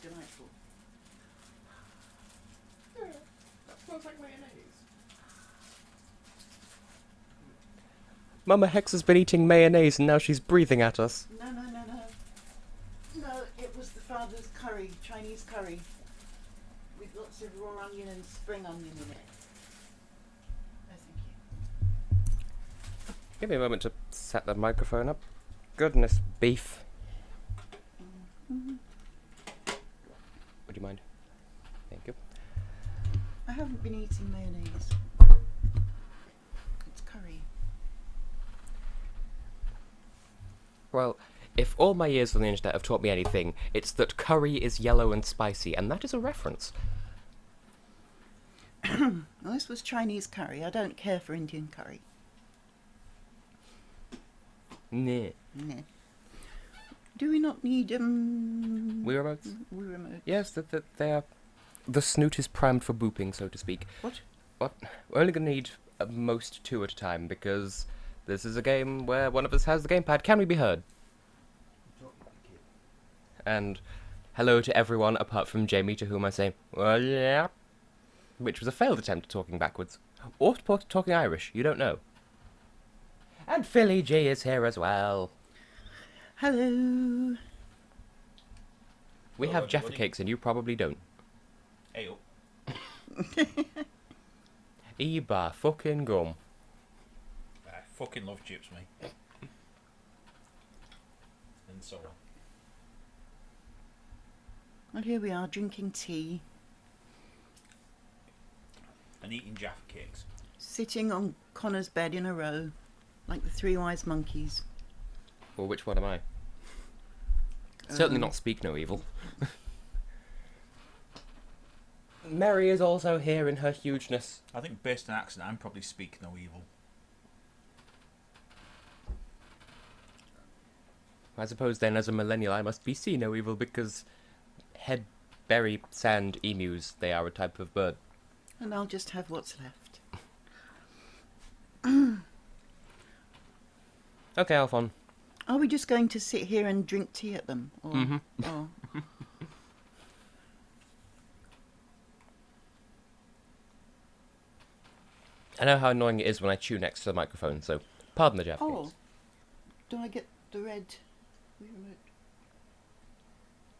delightful. Yeah, that smells like mayonnaise. Mama Hex has been eating mayonnaise and now she's breathing at us. No. No, it was the father's curry, Chinese curry, with lots of raw onion and spring onion in it. Oh, thank you. Give me a moment to set the microphone up. Goodness, beef. Mm-hmm. Would you mind? Thank you. I haven't been eating mayonnaise. It's curry. Well, if all my years on the internet have taught me anything, it's that curry is yellow and spicy, and that is a reference. Well, this was Chinese curry. I don't care for Indian curry. Nah. Nah. Do we not need Wii remotes? Wii remote? Yes, they are. The snoot is primed for booping, so to speak. What? We're only going to need at most 2 at a time, because this is a game where one of us has the gamepad. Can we be heard? And hello to everyone apart from Jamie, to whom I say, well, yeah. Which was a failed attempt at talking backwards. Or talking Irish, you don't know. And Philly G is here as well. Hello. We have Jaffa cakes and you probably don't. Hey up. Eba fucking gum. I fucking love chips, mate. And so on. Well, here we are, drinking tea, And eating Jaffa cakes. sitting on Connor's bed in a row, like the three wise monkeys. Well, which one am I? Certainly not Speak No Evil. Mary is also here in her hugeness. I think based on accent, I'm probably Speak No Evil. I suppose then, as a millennial, I must be See No Evil because head, berry, sand, emus, they are a type of bird. And I'll just have what's left. Okay, Alphon. Are we just going to sit here and drink tea at them? Or, Mhm. or I know how annoying it is when I chew next to the microphone, so pardon the Jeff. oh, do I get the red remote?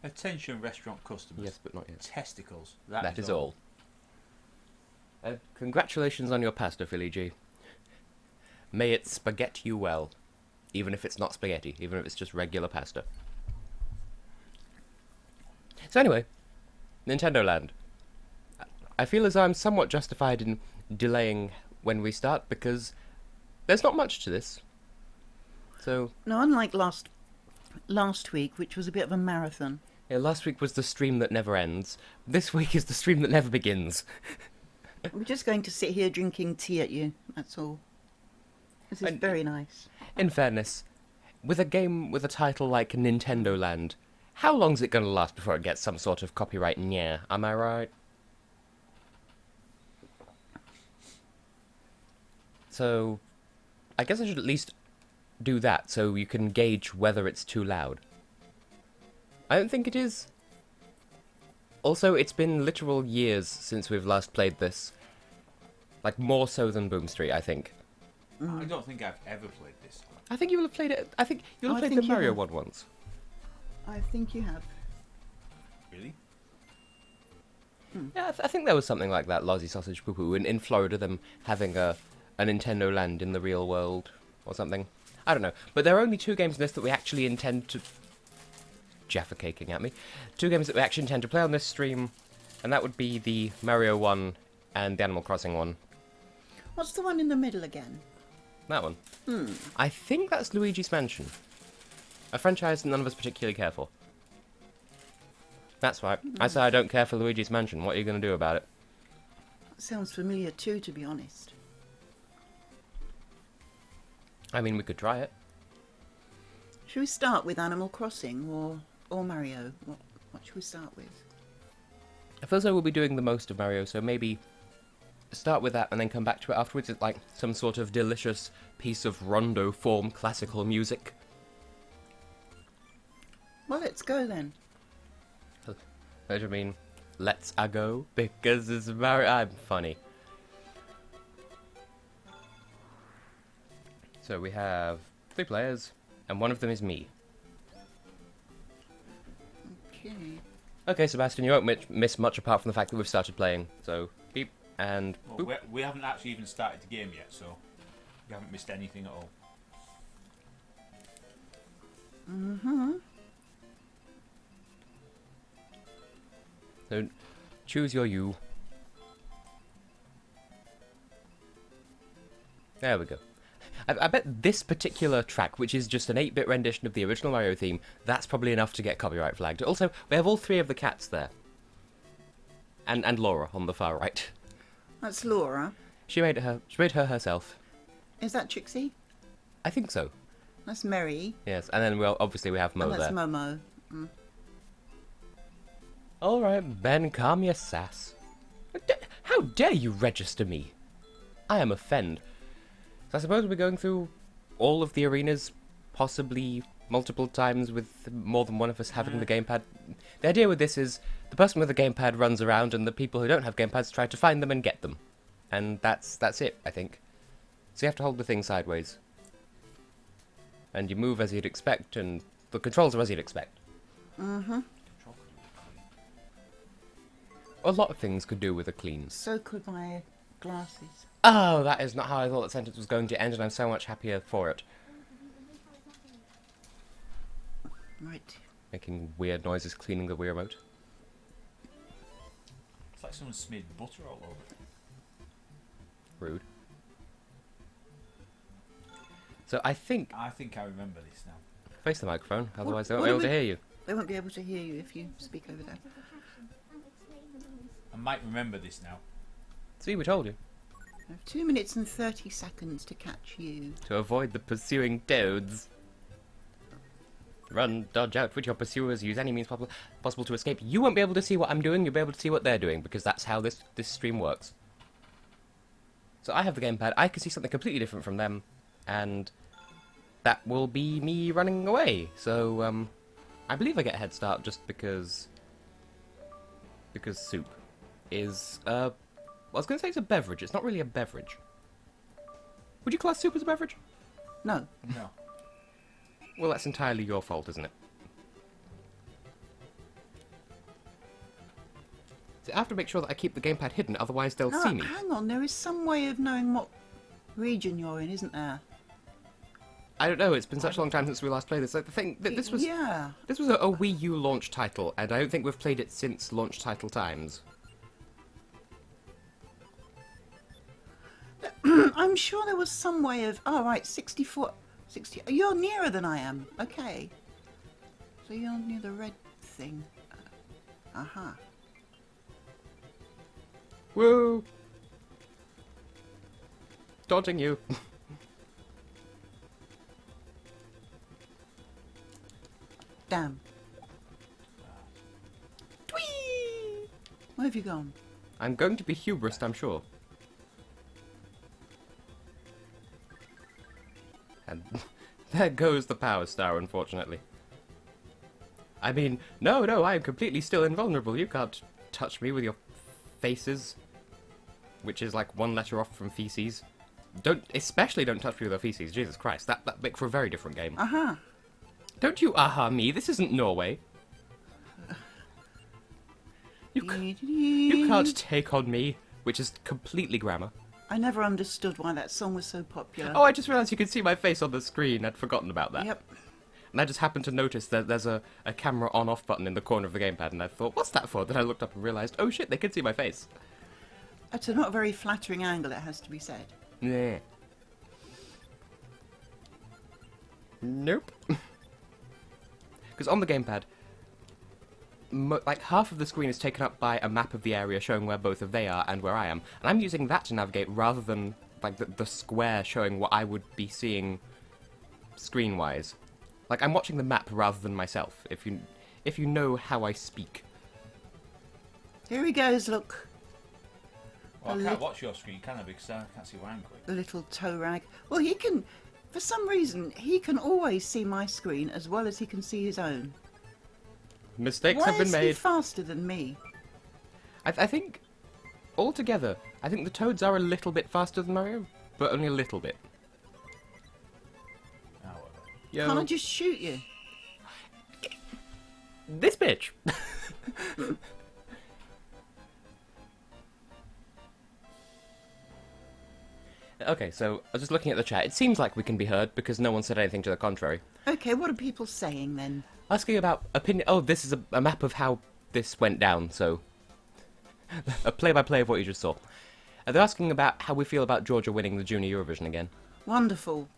Attention restaurant customers. Yes, but not yet. Testicles. That is all. Congratulations on your pasta, Philly G. May it spaghetti you well. Even if it's not spaghetti, even if it's just regular pasta. So anyway, Nintendo Land. I feel as though I'm somewhat justified in delaying when we start, because there's not much to this. So... No, unlike last week, which was a bit of a marathon. Yeah, last week was the stream that never ends. This week is the stream that never begins. We're just going to sit here drinking tea at you, that's all. This is And- very nice. In fairness, with a game with a title like Nintendo Land, how long's it going to last before it gets some sort of copyright? Yeah, am I right? So, I guess I should at least do that so you can gauge whether it's too loud. I don't think it is. Also, it's been literal years since we've last played this. Like, more so than Boom Street, I think. I don't think I've ever played this. I think you will have played it. I think you'll have I played think the you Mario have. one once. I think you have. Really? Yeah, I think there was something like that, Lozzie Sausage Poo Poo, in Florida, them having a Nintendo Land in the real world, or something. I don't know. But there are only 2 games in this that we actually intend to... Jaffa caking at me. 2 games that we actually intend to play on this stream, and that would be the Mario one and the Animal Crossing one. What's the one in the middle again? That one. I think that's Luigi's Mansion. A franchise that none of us particularly care for. That's right. I say I don't care for Luigi's Mansion. What are you going to do about it? Sounds familiar too, to be honest. I mean, we could try it. Should we start with Animal Crossing or Mario? What should we start with? I feel as though we'll be doing the most of Mario, so maybe start with that and then come back to it afterwards. It's like some sort of delicious piece of rondo form classical music. Well, let's go then. What do you mean? Let's a go because it's very. I'm funny. So we have 3 players, and one of them is me. Okay. Okay, Sebastian, you won't miss much apart from the fact that we've started playing. So beep and boop. Well, we haven't actually even started the game yet, so you haven't missed anything at all. Mm-hmm. So choose your you. There we go. I bet this particular track, which is just an 8-bit rendition of the original Mario theme, that's probably enough to get copyright flagged. Also, we have all 3 of the cats there. And Laura on the far right. That's Laura. She made her herself. Is that Trixie? I think so. That's Mary. Yes, and then obviously we have Mo And that's there. Momo. Mm. Alright, Ben, calm your sass. How dare you register me? I am offended. So I suppose we're going through all of the arenas, possibly multiple times with more than one of us having the gamepad. The idea with this is the person with the gamepad runs around and the people who don't have gamepads try to find them and get them. And that's it, I think. So you have to hold the thing sideways. And you move as you'd expect, and the controls are as you'd expect. Mm-hmm. A lot of things could do with a clean. So could my glasses. Oh, that is not how I thought that sentence was going to end, and I'm so much happier for it. Right. Making weird noises, cleaning the Wii remote. It's like someone smeared butter all over it. Rude. So I think... I think I remember this now. Face the microphone, otherwise they What won't be able do to hear you. They won't be able to hear you if you speak over there. I might remember this now. See, we told you. I have 2 minutes and 30 seconds to catch you. To avoid the pursuing toads. Run, dodge out with your pursuers, use any means possible to escape. You won't be able to see what I'm doing, you'll be able to see what they're doing, because that's how this stream works. So I have the gamepad, I can see something completely different from them, and that will be me running away. So, I believe I get a head start just because soup is, well, I was going to say it's a beverage, it's not really a beverage. Would you class soup as a beverage? No. No. Well, that's entirely your fault, isn't it? So I have to make sure that I keep the gamepad hidden, otherwise they'll see me. Hang on, there is some way of knowing what region you're in, isn't there? I don't know, it's been such a long time since we last played this. Like, the thing, this was Yeah. this was a Wii U launch title, and I don't think we've played it since launch title times. I'm sure there was some way of... Oh, right, 64... 60... You're nearer than I am. Okay. So you're near the red thing. Aha. Woo! Daunting you. Damn. Whee! Where have you gone? I'm going to be hubris, I'm sure. And there goes the power star, unfortunately. I mean, no, I am completely still invulnerable. You can't touch me with your faces. Which is like one letter off from feces. Especially don't touch me with your feces. Jesus Christ, that make for a very different game. Aha. Don't you aha me, this isn't Norway. You can't take on me, which is completely grammar. I never understood why that song was so popular. Oh, I just realised you could see my face on the screen. I'd forgotten about that. Yep. And I just happened to notice that there's a camera on-off button in the corner of the gamepad, and I thought, what's that for? Then I looked up and realised, oh shit, they can see my face. It's a not very flattering angle, it has to be said. Yeah. Nope. Because on the gamepad, like half of the screen is taken up by a map of the area showing where both of they are and where I am. And I'm using that to navigate rather than like the square showing what I would be seeing screen-wise. Like I'm watching the map rather than myself, if you know how I speak. Here he goes, look. Well, I can't watch your screen, can I? Because I can't see where I'm going. The little toe rag. Well, he can... For some reason, he can always see my screen as well as he can see his own. Mistakes Why have been is he made. faster than me? I think, altogether, I think the Toads are a little bit faster than Mario, but only a little bit. Ah, whatever. Yo, Can't I just shoot you? this bitch. Okay, so I was just looking at the chat. It seems like we can be heard because no one said anything to the contrary. Okay, what are people saying then? Asking about opinion. Oh, this is a map of how this went down. So, a play-by-play of what you just saw. They're asking about how we feel about Georgia winning the Junior Eurovision again. Wonderful.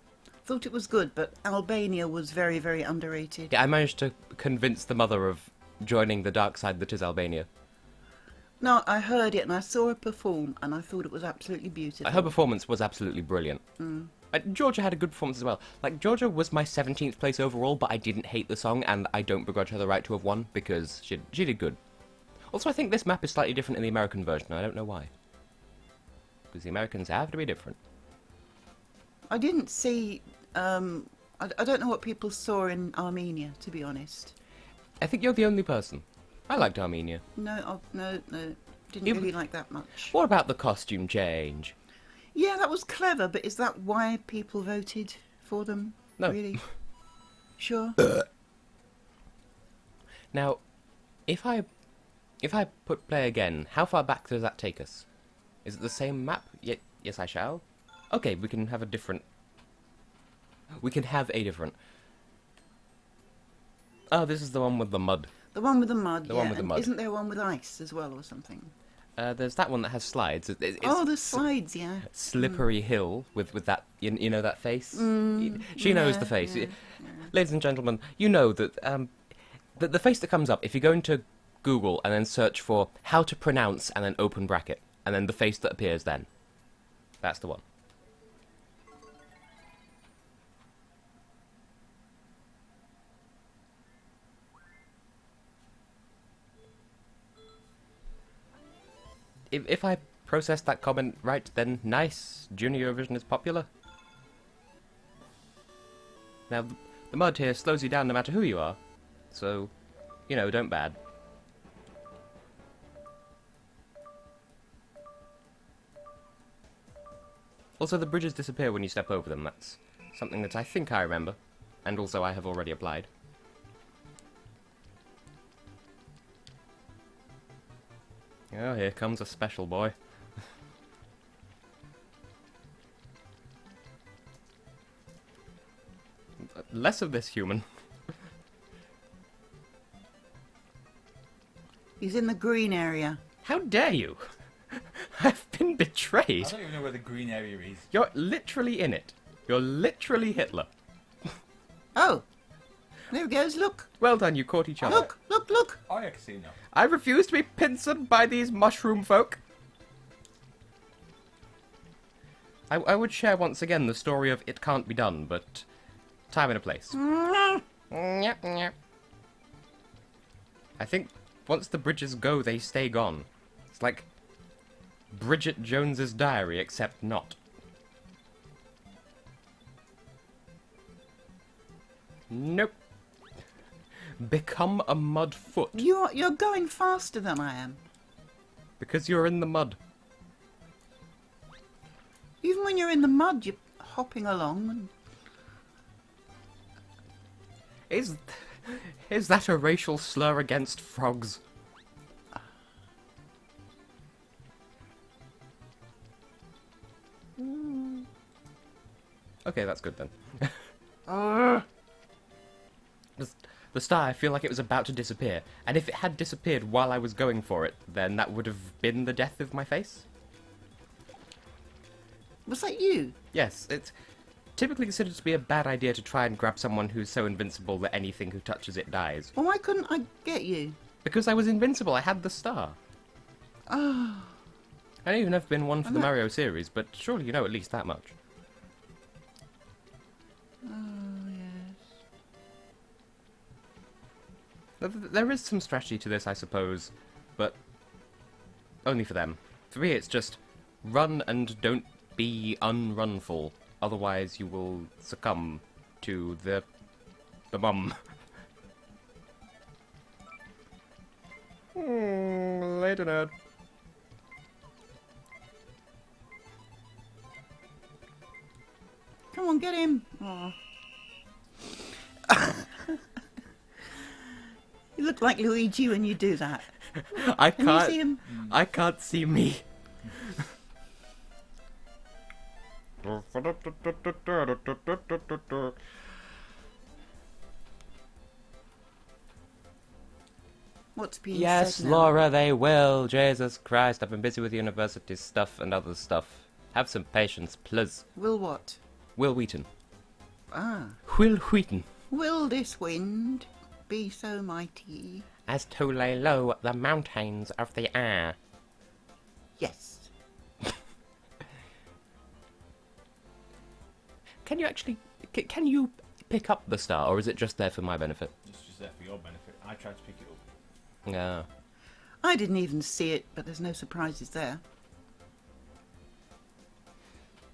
Thought it was good, but Albania was very, very underrated. Yeah, I managed to convince the mother of joining the dark side that is Albania. No, I heard it and I saw her perform and I thought it was absolutely beautiful. Her performance was absolutely brilliant. Georgia had a good performance as well. Like, Georgia was my 17th place overall, but I didn't hate the song, and I don't begrudge her the right to have won, because she did good. Also, I think this map is slightly different in the American version. I don't know why. Because the Americans have to be different. I didn't see... I don't know what people saw in Armenia, to be honest. I think you're the only person. I liked Armenia. No, didn't You- really like that much. What about the costume change? Yeah, that was clever, but is that why people voted for them? No. Really? Sure. Now, if I put play again, how far back does that take us? Is it the same map? Yes, I shall. Okay, we can have a different... We can have a different... Oh, this is the one with the mud. The one with the mud, The yeah. one with the and mud. Isn't there one with ice as well or something? There's that one that has slides. It's Oh, the slides, yeah. Slippery hill with that, you know that face? She knows yeah, the face. yeah, Ladies and gentlemen, you know that the face that comes up, if you go into Google and then search for how to pronounce and then open bracket, and then the face that appears then. That's the one. If I processed that comment right, then nice. Junior Eurovision is popular. Now, the mud here slows you down no matter who you are. So, you know, don't bad. Also, the bridges disappear when you step over them. That's something that I think I remember. And also I have already applied. Oh, here comes a special boy. Less of this, human. He's in the green area. How dare you? I've been I betrayed. don't even know where the green area is. You're literally in it. You're literally Hitler. Oh, there he goes. Look, Well done, you caught each other. look, look, look. Oh, yeah, I can see it now. I refuse to be pincered by these mushroom folk. I would share once again the story of It Can't Be Done, but time and a place. I think once the bridges go, they stay gone. It's like Bridget Jones's diary, except not. Nope. Become a mud foot. You're going faster than I am. Because you're in the mud. Even when you're in the mud, you're hopping along. And Is that a racial slur against frogs? Okay, that's good then. The star, I feel like it was about to disappear. And if it had disappeared while I was going for it, then that would have been the death of my face? Was that you? Yes, it's typically considered to be a bad idea to try and grab someone who's so invincible that anything who touches it dies. Well, why couldn't I get you? Because I was invincible, I had the star. Oh, I know you've never been one for I'm the not- Mario series, but surely you know at least that much. yes. There is some strategy to this, I suppose, but only for them. For me, it's just run and don't be unrunful. Otherwise, you will succumb to the mum. Later, nerd. Come on, get him. Aw. You look like Luigi when you do that. I Can you can't. see him? I can't see me. What's being Yes, said now? Laura, they will. Jesus Christ, I've been busy with university stuff and other stuff. Have some patience, please. Will what? Will Wheaton. Ah. Will Wheaton. Will this wind be so mighty? As to lay low the mountains of the air. Yes. Can you actually... Can you pick up the star, or is it just there for my benefit? It's just there for your benefit. I tried to pick it up. Yeah. I didn't even see it, but there's no surprises there.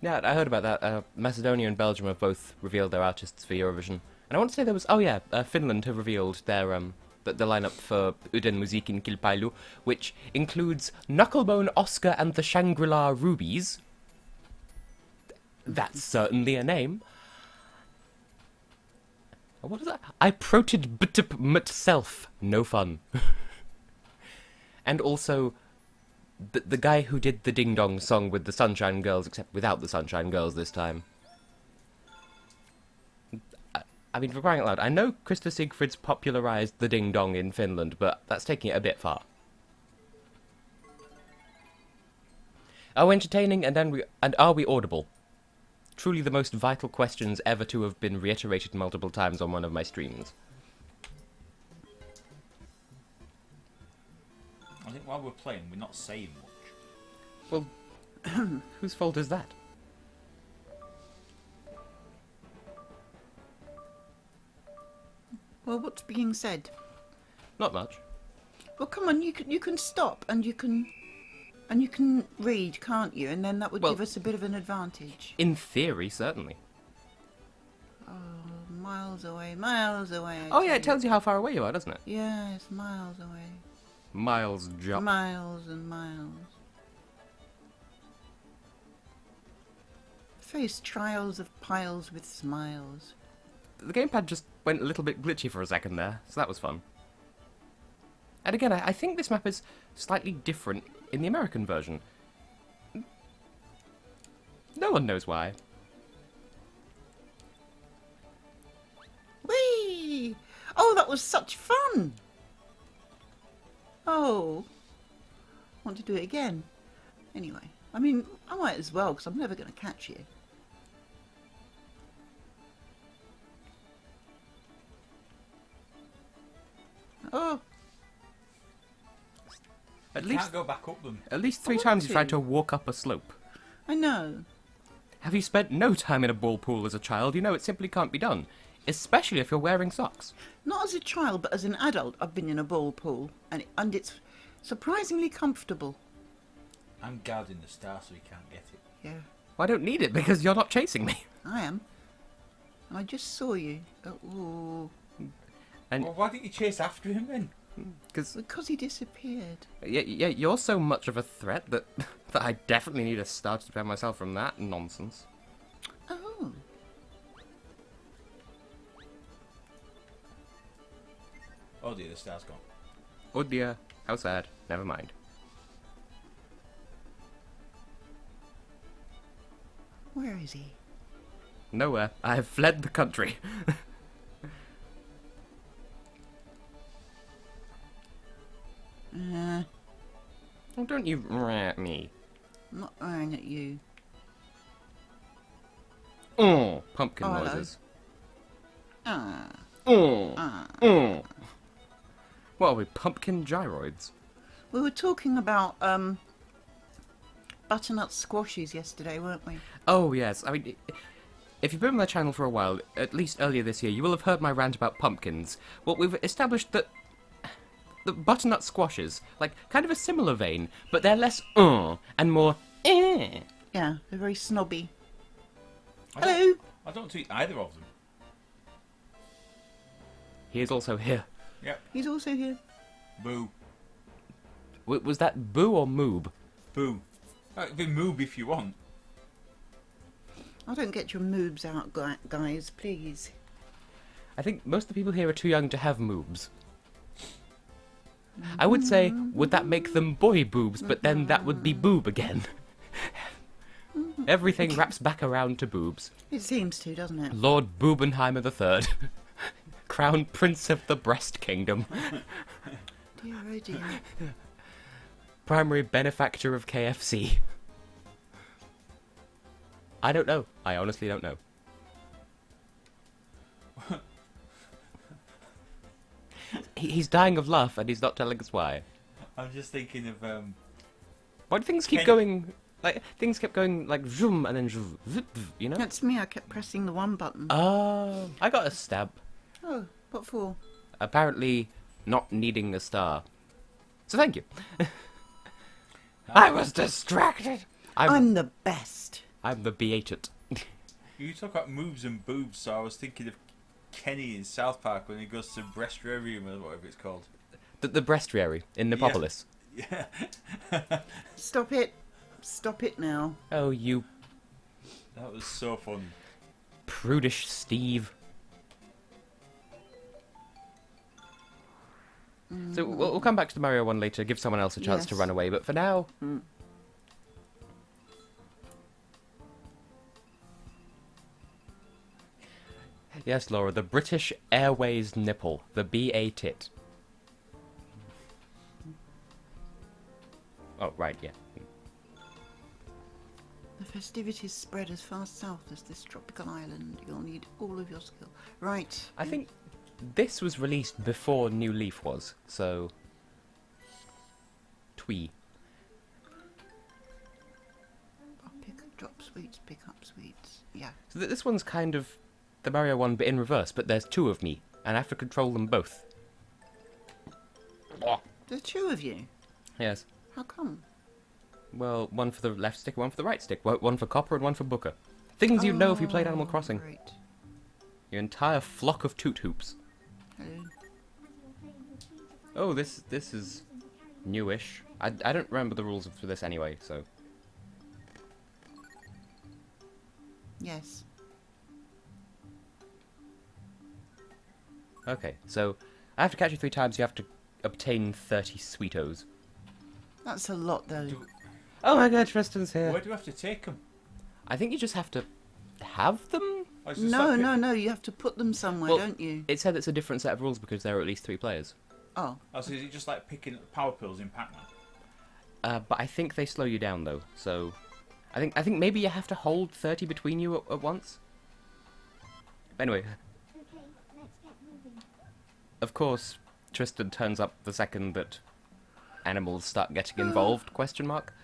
Yeah, I heard about that. Macedonia and Belgium have both revealed their artists for Eurovision. And I want to say there was... Oh yeah, Finland have revealed their... the lineup for Uden Musiikin Kilpailu, which includes Knucklebone Oscar and the Shangri-La Rubies. That's certainly a name. What is that? I proted btp myself. No fun. And also, the guy who did the Ding Dong song with the Sunshine Girls, except without the Sunshine Girls this time. I mean, for crying out loud, I know Krista Siegfried's popularised the Ding Dong in Finland, but that's taking it a bit far. Oh, entertaining, and are we audible? Truly the most vital questions ever to have been reiterated multiple times on one of my streams. I think while we're playing, we're not saying much. Well, whose fault is that? Well, what's being said? Not much. Well, come on, you can stop and you can read, can't you? And then that would Well- give us a bit of an advantage. In theory, certainly. Oh, miles away, miles away. I Oh yeah, tell it tells you how far away you are, doesn't it? Yes, miles away. Miles jump. Miles and miles. Face trials of piles with smiles. The gamepad just went a little bit glitchy for a second there, so that was fun. And again, I think this map is slightly different in the American version. No one knows why. Whee! Oh, that was such fun! Oh. Want to do it again? Anyway, I mean, I might as well, because I'm never going to catch you. Oh, At You least, can't go back up them. at least 3 want times you tried to. to walk up a slope. I know. Have you spent no time in a ball pool as a child? You know it simply can't be done. Especially if you're wearing socks. Not as a child, but as an adult, I've been in a ball pool, and it's surprisingly comfortable. I'm guarding the star so he can't get it. Yeah, Well, I don't need it because you're not chasing me. I am. And I just saw you. Oh, And Well, why didn't you chase after him then? because he disappeared. yeah, you're so much of a threat that that I definitely need a star to defend myself from that nonsense. Oh. Oh dear, the star's gone. Oh dear, how sad. Never mind. Where is he? Nowhere. I have fled the country. Oh, don't you rat me. I'm not lying at you. Oh, pumpkin Oh, hello. noises. Ah. Oh, Ah. oh. What are we, pumpkin gyroids? We were talking about butternut squashes yesterday, weren't we? Oh, yes. I mean, if you've been on my channel for a while, at least earlier this year, you will have heard my rant about pumpkins. Well, we've established that the butternut squashes, like, kind of a similar vein, but they're less and more eh. Yeah, they're very snobby. I don't- Hello. I don't tweet either of them. He is also here. Yep. He's also here. Boo. Was that boo or moob? Boo. It'd be moob if you want. I don't get your moobs out, guys, please. I think most of the people here are too young to have moobs. I would say, would that make them boy boobs, but then that would be boob again. Everything wraps back around to boobs. It seems to, doesn't it? Lord Bubenheimer III. Crown Prince of the Breast Kingdom. Dear, oh dear. Primary benefactor of KFC. I don't know. I honestly don't know. He's dying of laugh and he's not telling us why. I'm just thinking of Why do things keep going... Like, things kept going like zoom and then zoom, you know? That's me, I kept pressing the one button. Oh, I got a stab. Oh, what for? Apparently not needing a star. So thank you. I was distracted. I'm the best. I'm the beated. you talk about moves and boobs, so I was thinking of Kenny in South Park when he goes to breastrarium or whatever it's called. The breastiary in Nepopolis. Yeah. Stop it. Stop it now. Oh, you That was so funny. prudish Steve. So we'll come back to the Mario one later, give someone else a chance to Yes. run away, but for now... Yes, Laura, the British Airways nipple, the BA tit. Oh, right, yeah. The festivities spread as far south as this tropical island. You'll need all of your skill. Right. I think this was released before New Leaf was, so... Twee. Drop sweets, pick up sweets. Yeah. So this one's kind of the Mario one, but in reverse, but there's two of me, and I have to control them both. There's two of you. Yes. How come? Well, one for the left stick, one for the right stick. One for Copper and one for Booker. Things you'd know if you played Animal Crossing. Great. Your entire flock of toot hoops. Hello. Oh, this is newish. I don't remember the rules for this anyway, so... Yes. Okay, so I have to catch you 3 times, you have to obtain 30 sweetos. That's a lot, though. Oh my god, Tristan's here. Where do we have to take them? I think you just have to have them? No. You have to put them somewhere, Well, don't you? It said it's a different set of rules because there are at least 3 players. Oh. Oh, so is it just like picking power pills in Pac-Man? But I think they slow you down though, so... I think maybe you have to hold 30 between you at once? But anyway... Of course, Tristan turns up the second that animals start getting involved, question mark.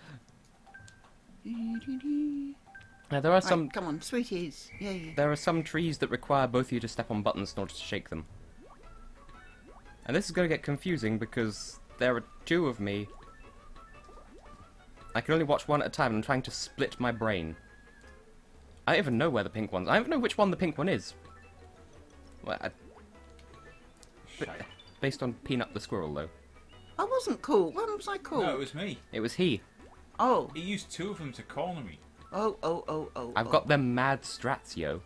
Now there are some... Right, come on, sweeties. Yay. There are some trees that require both of you to step on buttons in order to shake them. And this is going to get confusing because there are 2 of me. I can only watch one at a time and I'm trying to split my brain. I don't even know where the pink one's... I don't even know which one the pink one is. Well, Shite. based on Peanut the Squirrel, though. I wasn't cool. When was I cool? No, it was me. It was he. Oh. He used 2 of them to corner me. Oh. I've got them mad strats, yo.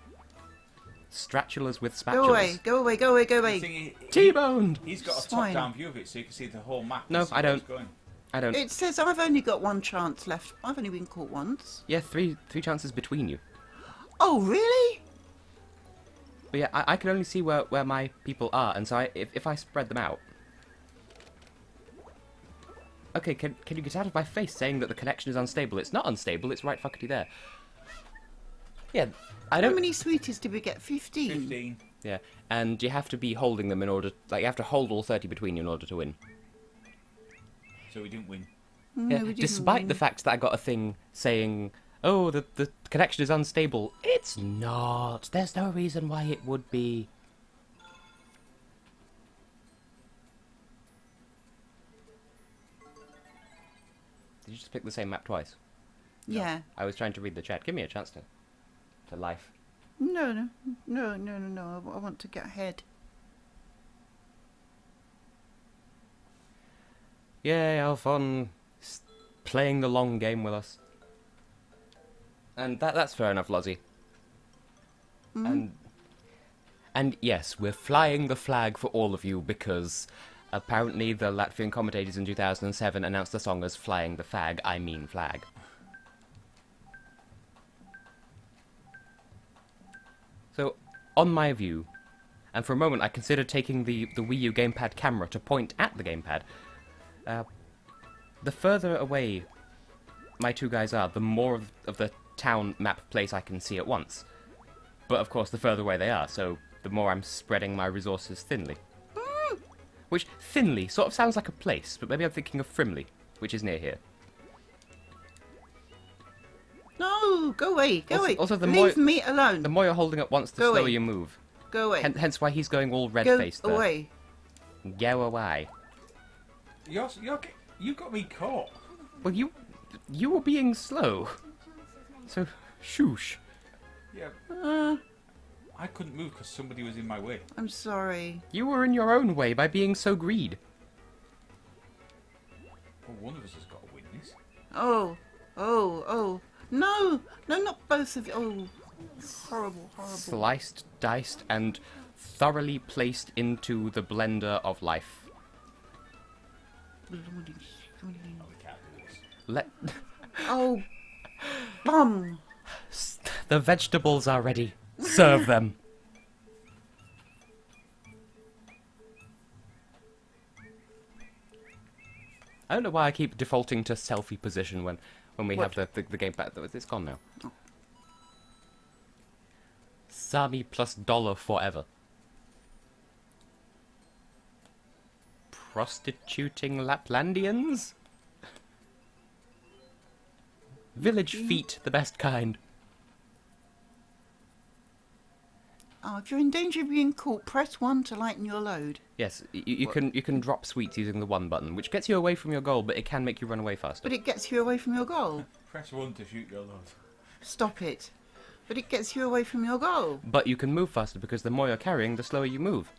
Stratulas with spatulas. Go away, go away, go away, go The away. thing is, T-boned! he's got It's a fine. top-down view of it, so you can see the whole map. and No, see I where it's don't. going. I don't... It says I've only got one chance left. I've only been caught once. Yeah, three chances between you. Oh, really? But yeah, I can only see where my people are, and so if I spread them out... Okay, can you get out of my face saying that the connection is unstable? It's not unstable, it's right fuckety there. Yeah, I don't... How many sweeties did we get? 15? 15. Yeah, and you have to be holding them in order... Like, you have to hold all 30 between you in order to win. So we didn't win. No, Yeah, we didn't despite win. the fact that I got a thing saying, oh, the connection is unstable. It's not. There's no reason why it would be. Did you just pick the same map twice? Yeah. I was trying to read the chat. Give me a chance to life. No. I want to get ahead. Yay, have fun playing the long game with us. And that's fair enough, Lozzie. And yes, we're flying the flag for all of you because apparently the Latvian commentators in 2007 announced the song as Flying the Flag, I mean flag. So, on my view, and for a moment I considered taking the Wii U gamepad camera to point at the gamepad, the further away my two guys are, the more of the town map place I can see at once. But of course, the further away they are, so the more I'm spreading my resources thinly. Which, thinly, sort of sounds like a place, but maybe I'm thinking of Frimley, which is near here. No, go away, go away. Also, Leave me alone. The more you're holding it once, the Go slower away. you move. Go away. Hence why he's going all red-faced Go there. away. Go away. You got me caught. Well, you were being slow. So, shoosh. Yeah. I couldn't move because somebody was in my way. I'm sorry. You were in your own way by being so greedy. Well, one of us has got to win this. Oh. No, not both of you. Oh, horrible. Sliced, diced, and thoroughly placed into the blender of life. Oh, we can't do this. Let Oh, bum. the vegetables are ready. Serve them. I don't know why I keep defaulting to selfie position when we What? have the gamepad. It's gone now. Oh. Sami plus dollar forever. Prostituting Laplandians? Village feet, the best kind. Oh, if you're in danger of being caught, press 1 to lighten your load. Yes, you can drop sweets using the 1 button, which gets you away from your goal, but it can make you run away faster. But it gets you away from your goal. Press 1 to shoot your load. Stop it. But it gets you away from your goal. But you can move faster because the more you're carrying, the slower you move.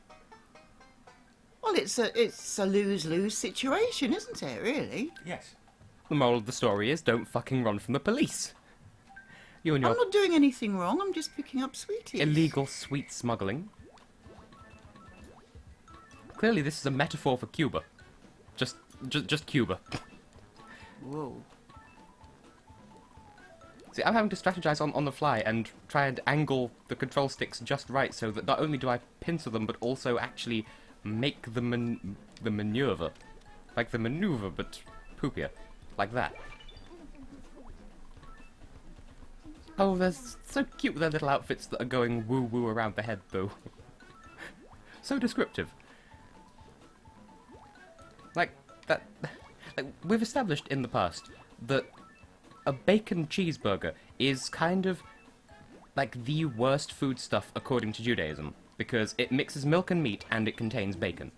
Well, it's a lose-lose situation, isn't it, really? Yes. The moral of the story is don't fucking run from the police. You and your I'm not doing anything wrong, I'm just picking up sweeties. illegal sweet smuggling. Clearly this is a metaphor for Cuba. Just Cuba. Whoa. See, I'm having to strategize on the fly and try and angle the control sticks just right so that not only do I pincer them, but also actually make the maneuver. Like the maneuver, but poopier. Like that. Oh, they're so cute with their little outfits that are going woo-woo around the head, though. So descriptive. Like, we've established in the past that a bacon cheeseburger is kind of like the worst foodstuff according to Judaism, because it mixes milk and meat and it contains bacon.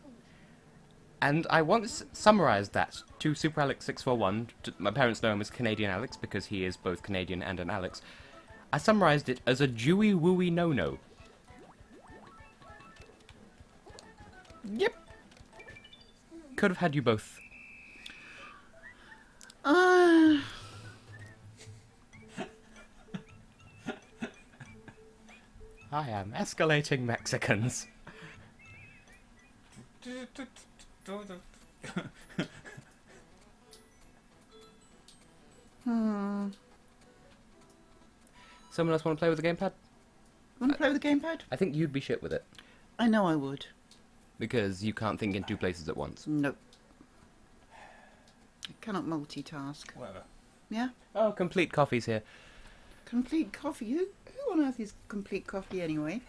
And I once summarized that to Super Alex 641. My parents know him as Canadian Alex because he is both Canadian and an Alex. I summarized it as a Jewy wooey no-no. Yep. Could have had you both. Uh, I am escalating Mexicans. Someone else want to play with the gamepad? Want to play with the gamepad? I think you'd be shit with it. I know I would. Because you can't think in 2 places at once. Nope. I cannot multitask. Whatever. Yeah? Oh, complete coffee's here. Complete coffee? Who on earth is complete coffee anyway?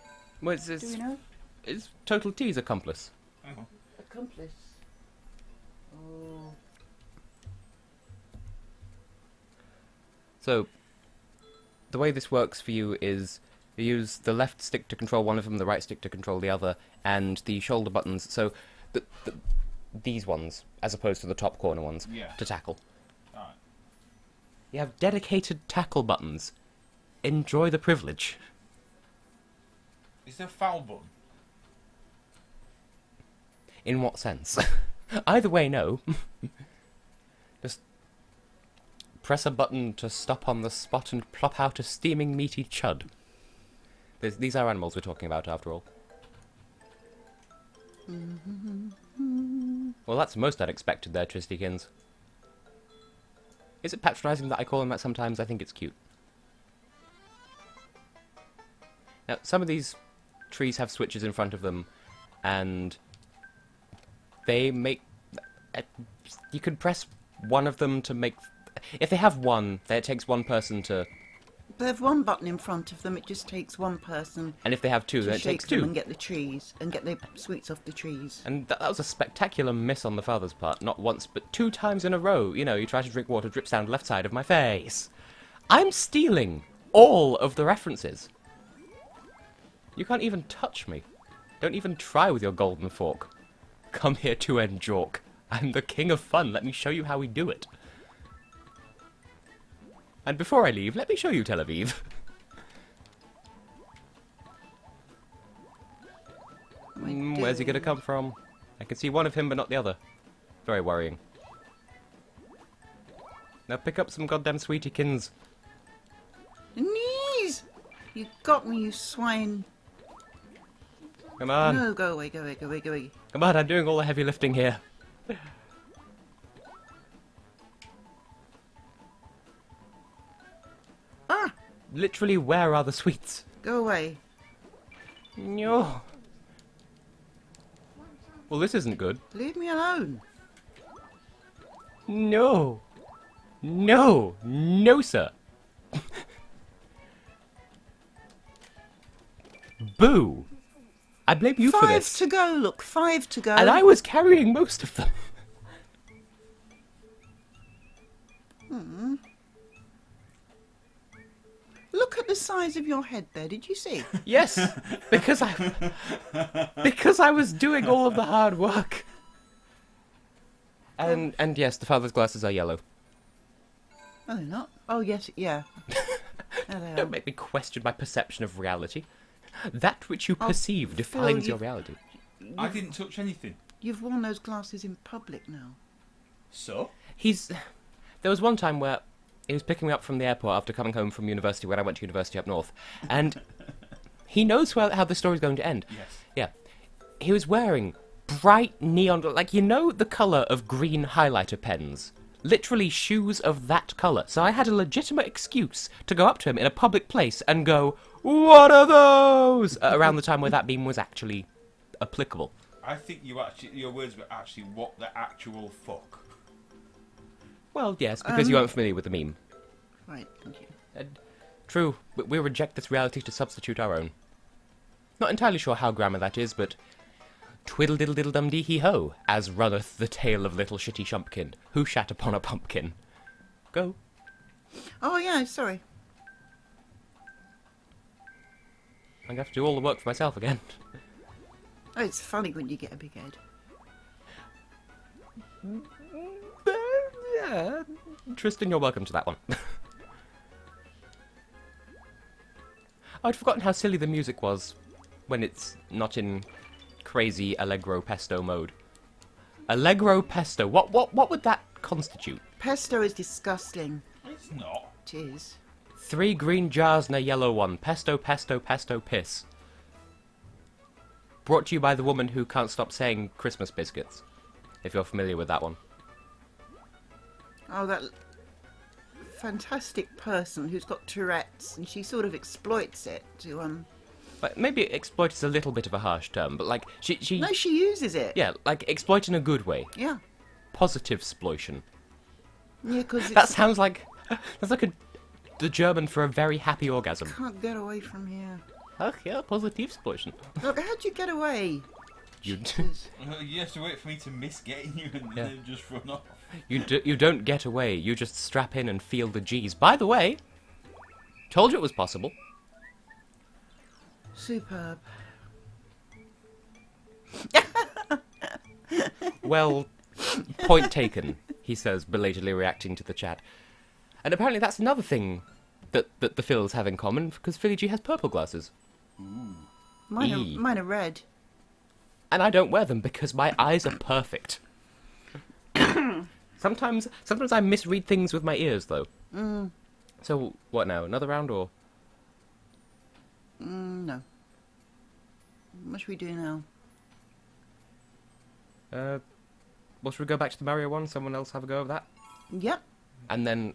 Well, Do we know? it's Total T's accomplice. Oh. Accomplice. Oh. So, the way this works for you is you use the left stick to control one of them, the right stick to control the other, and the shoulder buttons, so these ones, as opposed to the top corner ones, Yeah. to tackle. Alright. You have dedicated tackle buttons. Enjoy the privilege. Is there a foul button? In what sense? Either way, no. press a button to stop on the spot and plop out a steaming meaty chud. These are animals we're talking about, after all. Well, that's most unexpected there, Tristykins. Is it patronising that I call them that sometimes? I think it's cute. Now, some of these trees have switches in front of them, and they make... you could press one of them to make... If they have one, then it takes one person to... They have one button in front of them, it just takes one person And if they have two, to then it shake takes them two. and get the trees, and get the sweets off the trees. And that was a spectacular miss on the father's part. Not once, but 2 times in a row. You know, you try to drink water, drips down the left side of my face. I'm stealing all of the references. You can't even touch me. Don't even try with your golden fork. Come here to enjoy. I'm the king of fun. Let me show you how we do it. And before I leave, let me show you Tel Aviv. Where's he gonna come from? I can see one of him, but not the other. Very worrying. Now pick up some goddamn sweetiekins. Knees! You got me, you swine. Come on. No, go away, go away, go away, go away. Come on, I'm doing all the heavy lifting here. Ah! Literally, where are the sweets? Go away. No. Well, this isn't good. Leave me alone. No. No. No, sir. Boo. I blame you for 5 this. to go, look, 5 to go. And I was carrying most of them. Look at the size of your head there, did you see? Yes, because I was doing all of the hard work. And yes, the father's glasses are yellow. No, they're not. Oh, yes, yeah. There they are. Don't make me question my perception of reality. That which you perceive Phil, defines your you've- reality. I didn't touch anything. You've worn those glasses in public now. So? There was one time where he was picking me up from the airport after coming home from university when I went to university up north, and he knows how the story's going to end. Yes. Yeah. He was wearing bright neon, like, you know the colour of green highlighter pens? Literally shoes of that colour. So I had a legitimate excuse to go up to him in a public place and go, "What are those?" around the time where that meme was actually applicable. I think your words were actually, what the actual fuck. Well, yes, because you aren't familiar with the meme. Right, thank you. True, we reject this reality to substitute our own. Not entirely sure how grammar that is, but twiddle-diddle-diddle-dum-dee-hee-ho, as runneth the tale of little shitty shumpkin, who shat upon a pumpkin. Go. Oh, yeah, sorry. I'm going to have to do all the work for myself again. Oh, it's funny when you get a big head. Yeah. Tristan, you're welcome to that one. I'd forgotten how silly the music was when it's not in crazy Allegro Pesto mode. Allegro Pesto, what would that constitute? Pesto is disgusting. It's not. It is. 3 green jars and a yellow one. Pesto, pesto, pesto, piss. Brought to you by the woman who can't stop saying Christmas biscuits, if you're familiar with that one. Oh, that fantastic person who's got Tourette's, and she sort of exploits it to, But maybe exploit is a little bit of a harsh term, but like, she No, she uses it. yeah, like exploit in a good way. Yeah. Positive exploitation. Yeah, because That sounds like, the German for a very happy orgasm. can't get away from here. Ach yeah, positive exploitation. Look, how'd you get away? You Jesus. You have to wait for me to miss getting you and Yeah. then just run off. you don't get away, you just strap in and feel the G's. By the way, told you it was possible. Superb. Well, point taken, he says, belatedly reacting to the chat. And apparently that's another thing that the Phils have in common, because Philly G has purple glasses. Eee. Mine are red. And I don't wear them because my eyes are perfect. Sometimes I misread things with my ears, though. Mm, So, what now? Another round or? no. What should we do now? Well, should we go back to the Mario one? Someone else have a go of that? Yep. And then,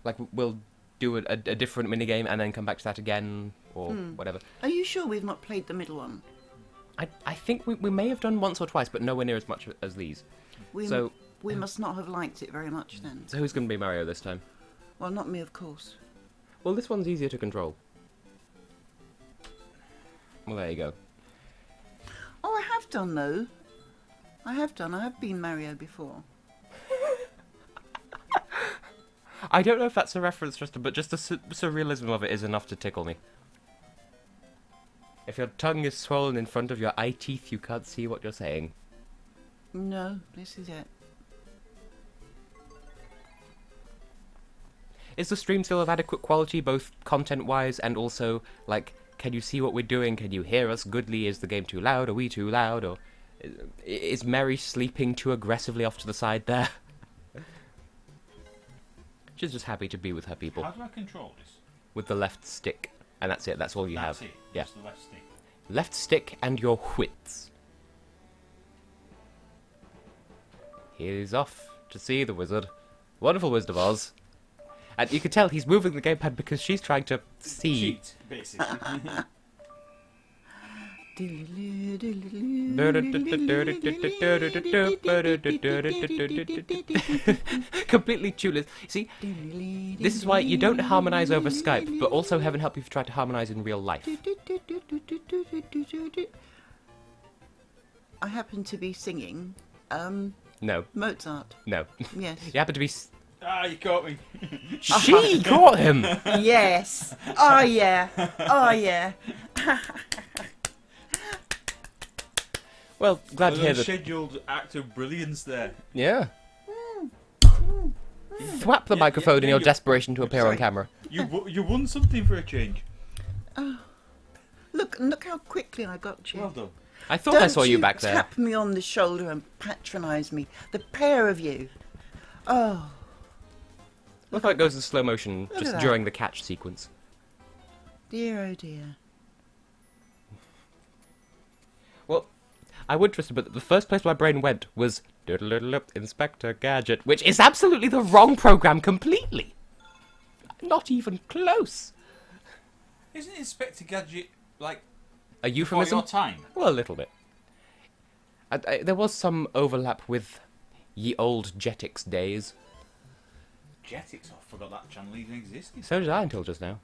like, we'll do a different minigame and then come back to that again, or whatever. Are you sure we've not played the middle one? I think we may have done once or twice, but nowhere near as much as these. So We must not have liked it very much then. So who's going to be Mario this time? Well, not me, of course. Well, this one's easier to control. Well, there you go. Oh, I have done, though. I have been Mario before. I don't know if that's a reference, but just the surrealism of it is enough to tickle me. If your tongue is swollen in front of your eye teeth, you can't see what you're saying. No, this is it. Is the stream still of adequate quality, both content-wise and also, like, can you see what we're doing? Can you hear us goodly? Is the game too loud? Are we too loud? Or is Mary sleeping too aggressively off to the side there? She's just happy to be with her people. How do I control this? With the left stick. And that's it, that's all you That's have. it. Yeah. Just the left stick. Left stick and your wits. He's off to see the wizard. Wonderful Wizard of Oz. And you can tell he's moving the gamepad because she's trying to see. Cheat, basically. Completely tuneless. See, this is why you don't harmonise over Skype, but also heaven help you if you try to harmonise in real life. I happen to be singing No, Mozart. no. Yes. You happen to be... Ah, you caught me. She caught him! Yes. Oh yeah. Oh yeah. Well, glad to hear that... Scheduled act of brilliance there. Yeah. Thwap the microphone in your desperation to appear on sorry. camera. You won something for a change. Look how quickly I got you. Well done. I thought I Don't saw you back there. Tap me on the shoulder and patronise me. The pair of you. Oh. Look how it goes in slow motion Look at just that. during the catch sequence. Dear, oh dear. Well, I would trust it, but the first place my brain went was Inspector Gadget, which is absolutely the wrong program completely. Not even close. Isn't Inspector Gadget like A for euphemism? your time? Well, a little bit. There was some overlap with ye old Jetix days. Jetix, I forgot that channel even existed. So did I until just now.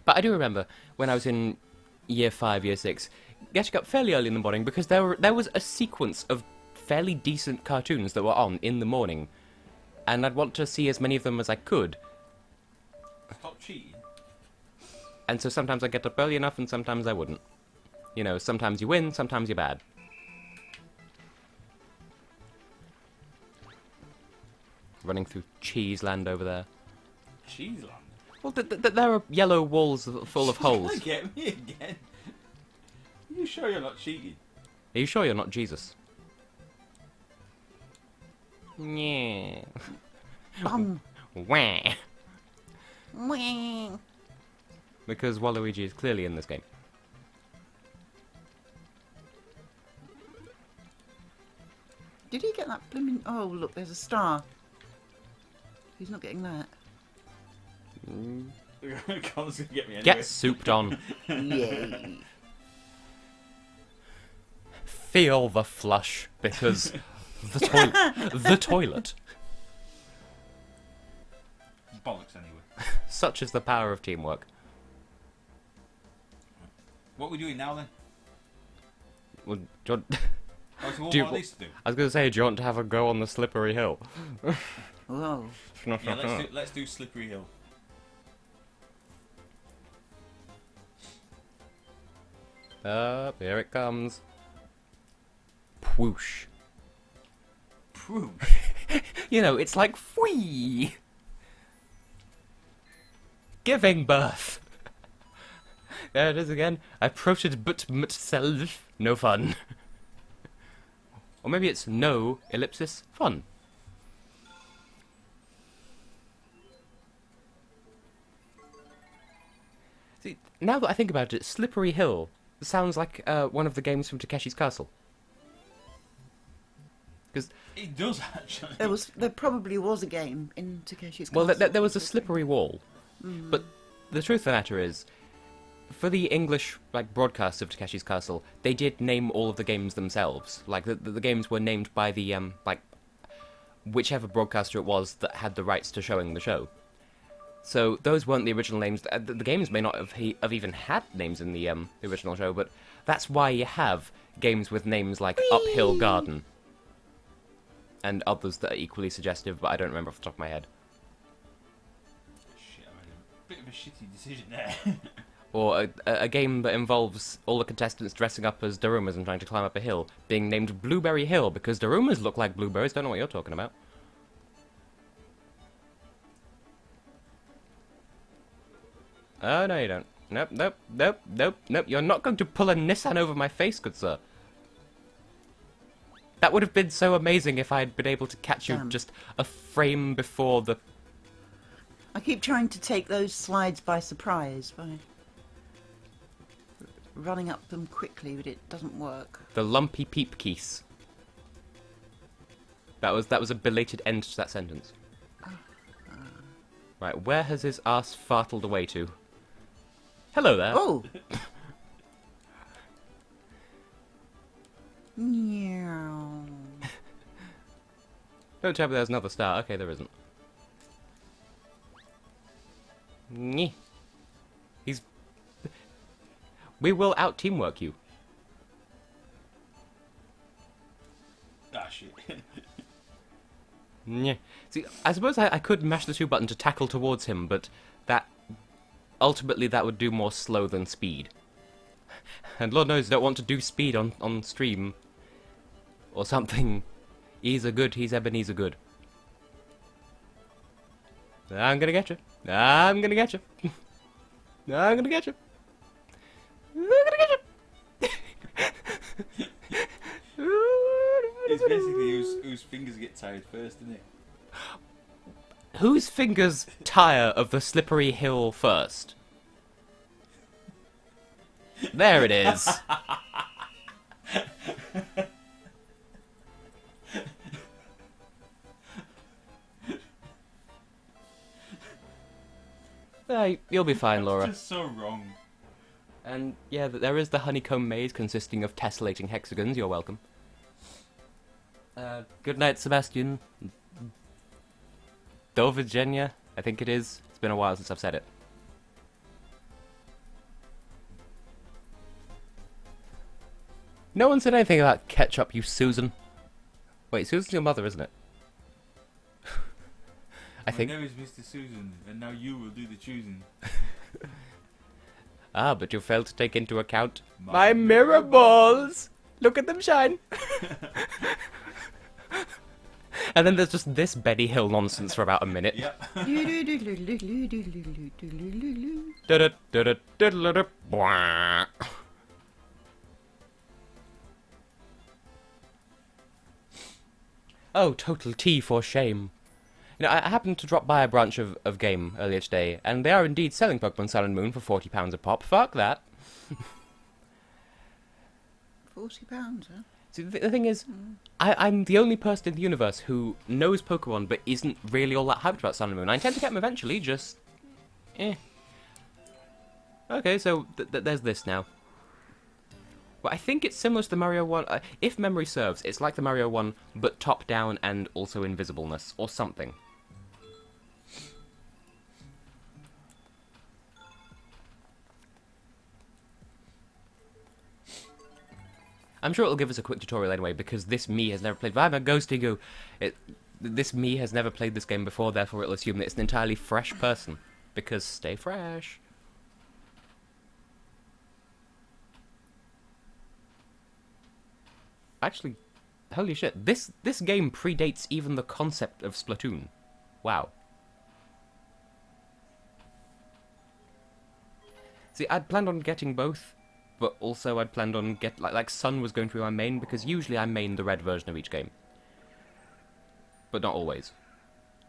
But I do remember when I was in year 5, year 6, getting up fairly early in the morning because there was a sequence of fairly decent cartoons that were on in the morning. And I'd want to see as many of them as I could. Stop cheating. And so sometimes I'd get up early enough and sometimes I wouldn't. You know, sometimes you win, sometimes you're bad. Running through cheese land over there. Cheeseland. Well, there are yellow walls full of holes. Get me again. Are you sure you're not cheating? Are you sure you're not Jesus? Yeah. Bum. Wah. Mwah. Because Waluigi is clearly in this game. Did he get that blooming... Oh, look, there's a star. He's not getting that. Colin's gonna get me anyway. Get souped on. Yay. Feel the flush, because the toilet. Bollocks anyway. Such is the power of teamwork. What are we doing now then? Well, do you want, Oh, so what Do you- more of these to do? I was going to say, do you want to have a go on the slippery hill? Whoa. Yeah, let's do Slippery Hill. Here it comes. Whoosh. Proof. You know, it's like whee! Giving birth. There it is again. I promoted but myself. No fun. Or maybe it's no ellipsis fun. now that I think about it, Slippery Hill sounds like one of the games from Takeshi's Castle. Because It does actually. There probably was a game in Takeshi's well, Castle. there was a slippery wall, but the truth of the matter is, for the English broadcast of Takeshi's Castle, they did name all of the games themselves. Like the games were named by the whichever broadcaster it was that had the rights to showing the show. So those weren't the original names. The games may not have even had names in the original show, but that's why you have games with names like Uphill Garden and others that are equally suggestive, but I don't remember off the top of my head. Shit, I made a bit of a shitty decision there. Or a game that involves all the contestants dressing up as Darumas and trying to climb up a hill, being named Blueberry Hill because Darumas look like blueberries. Don't know what you're talking about. Oh, no, you don't. Nope, nope, nope, nope, nope. You're not going to pull a Nissan over my face, good sir. That would have been so amazing if I had been able to catch you Damn. just a frame before the... I keep trying to take those slides by surprise by running up them quickly, but it doesn't work. The lumpy peep keys. That was a belated end to that sentence. Right, where has his ass fartled away to? Hello there. Oh! Meow. Don't tell me there's another star. Okay, there isn't. Nyeh. He's... We will out-teamwork you. Ah, shit. Nyeh. See, I suppose I could mash the 2 button to tackle towards him, but that... Ultimately, that would do more slow than speed. And Lord knows I don't want to do speed on stream. Or something. He's Ebenezer good. I'm gonna get you. I'm gonna get you. I'm gonna get you. I'm gonna get you. It's basically whose fingers get tired first, isn't it? Whose fingers tire of the slippery hill first? There it is. You'll be fine, Laura. That's just so wrong. And yeah, there is the honeycomb maze consisting of tessellating hexagons. You're welcome. Good night, Sebastian. Do Virginia, I think it is. It's been a while since I've said it. No one said anything about ketchup, you Susan. Wait, Susan's your mother, isn't it? I think. My name is Mr. Susan, and now you will do the choosing. Ah, but you failed to take into account my mirror balls. Look at them shine. And then there's just this Benny Hill nonsense for about a minute. Yep. Bwah. Oh, total tea for shame. You know, I happened to drop by a branch of game earlier today, and they are indeed selling Pokemon Sun and Moon for £40 a pop. Fuck that. £40, huh? See, the thing is, I'm the only person in the universe who knows Pokemon but isn't really all that hyped about Sun and Moon. I intend to get them eventually, just... Okay, so there's this now. But I think it's similar to the Mario 1. If memory serves, it's like the Mario 1, but top-down and also invisibleness, or something. I'm sure it'll give us a quick tutorial anyway, because this me has never played... I'm a ghosting you. This me has never played this game before, therefore it'll assume that it's an entirely fresh person. Because stay fresh. Actually, holy shit, this game predates even the concept of Splatoon. Wow. See, I'd planned on getting both, but also I'd planned on like Sun was going to be my main, because usually I main the red version of each game. But not always.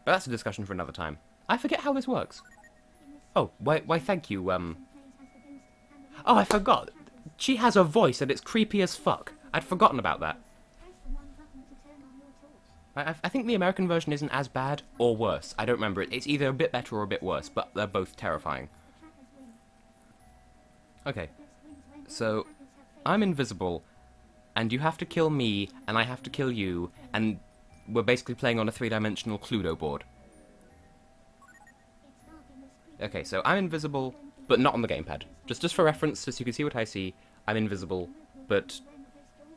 But that's a discussion for another time. I forget how this works. Oh, why thank you, Oh, I forgot. She has a voice and it's creepy as fuck. I'd forgotten about that. I think the American version isn't as bad or worse. I don't remember it. It's either a bit better or a bit worse, but they're both terrifying. Okay, so I'm invisible, and you have to kill me, and I have to kill you, and we're basically playing on a 3-dimensional Cluedo board. Okay, so I'm invisible, but not on the gamepad. Just for reference, just so you can see what I see, I'm invisible, but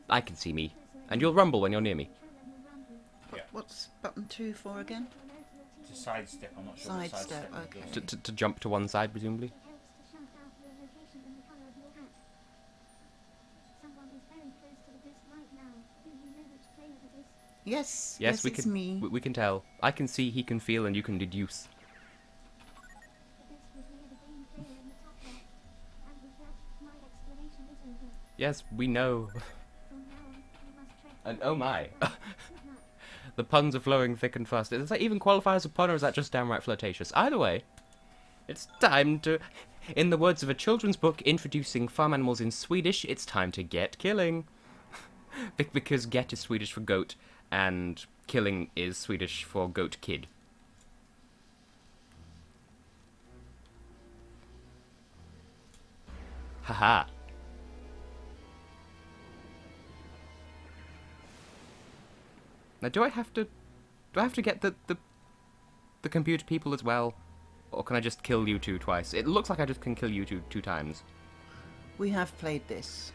I can see me, and you'll rumble when you're near me. Yeah. What's button 2 for again? To sidestep, I'm not sure what Sidestep, sidestep okay. does. To jump to one side, presumably. Yes, Yes, we it's can. me. We can tell. I can see, he can feel, and you can deduce. Yes, we know. And oh my. The puns are flowing thick and fast. Does that even qualify as a pun, or is that just downright flirtatious? Either way, it's time to... In the words of a children's book introducing farm animals in Swedish, it's time to get killing. Because get is Swedish for goat, and killing is Swedish for goat kid. Haha. Now, do I have to get the computer people as well, or can I just kill you two twice? It looks like I just can kill you two times. We have played this.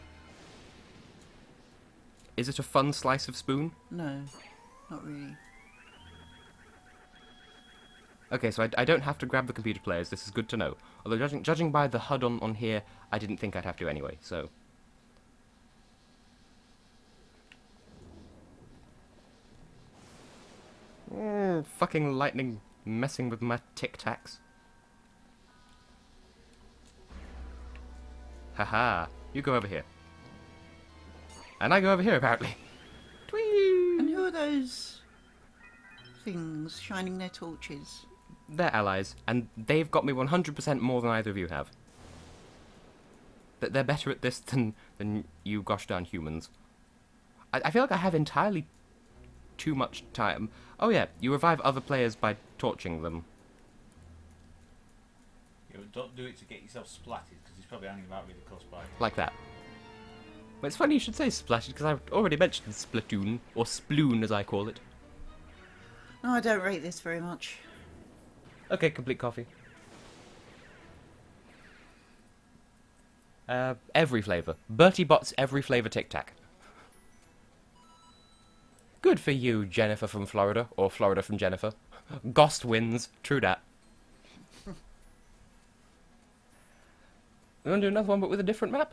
Is it a fun slice of spoon? No, not really. Okay, so I don't have to grab the computer players. This is good to know. Although judging by the HUD on here, I didn't think I'd have to anyway. So. Oh, fucking lightning messing with my tic-tacs. Haha, you go over here. And I go over here, apparently. Tweet! And who are those things shining their torches? They're allies, and they've got me 100% more than either of you have. But they're better at this than you gosh darn humans. I feel like I have entirely too much time. Oh yeah, you revive other players by torching them. Yeah, but don't do it to get yourself splatted, because he's probably hanging about really close by. Like that. Well, it's funny you should say splatted, because I've already mentioned Splatoon, or Sploon as I call it. No, I don't rate this very much. Okay, complete coffee. Every flavour. Bertie Bott's every flavour Tic Tac. Good for you, Jennifer from Florida, or Florida from Jennifer. Gost wins, true dat. You want to do another one but with a different map?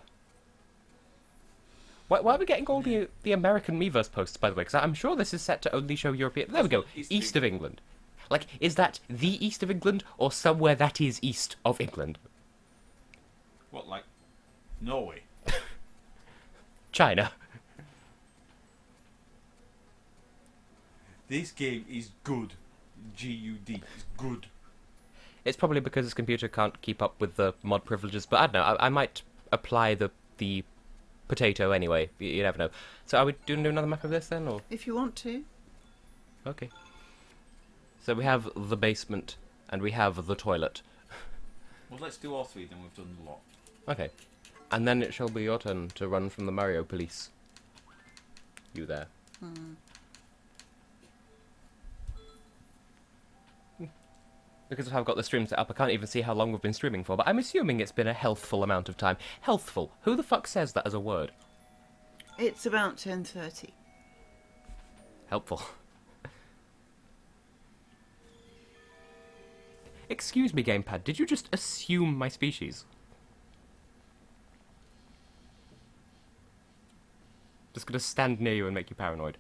Why are we getting all the American Miiverse posts, by the way? Because I'm sure this is set to only show European... There we go, East of England. Like, is that the east of England, or somewhere that is east of England? What, like Norway? China. This game is good. G-U-D. It's good. It's probably because his computer can't keep up with the mod privileges, but I don't know, I might apply the potato anyway. You never know. So are we doing another map of this then, or...? If you want to. Okay. So we have the basement, and we have the toilet. Well, let's do all three, then we've done a lot. Okay. And then it shall be your turn to run from the Mario police. You there. Because of how I've got the stream set up, I can't even see how long we've been streaming for, but I'm assuming it's been a healthful amount of time. Healthful. Who the fuck says that as a word? It's about 10:30. Helpful. Excuse me, gamepad, did you just assume my species? Just gonna stand near you and make you paranoid.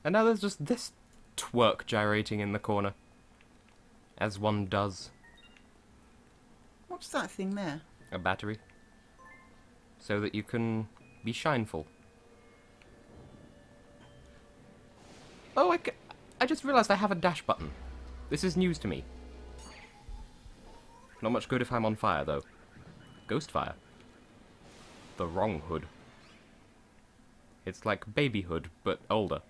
And now there's just this twerk gyrating in the corner. As one does. What's that thing there? A battery. So that you can be shineful. Oh, I just realised I have a dash button. This is news to me. Not much good if I'm on fire, though. Ghost fire. The wrong hood. It's like babyhood, but older.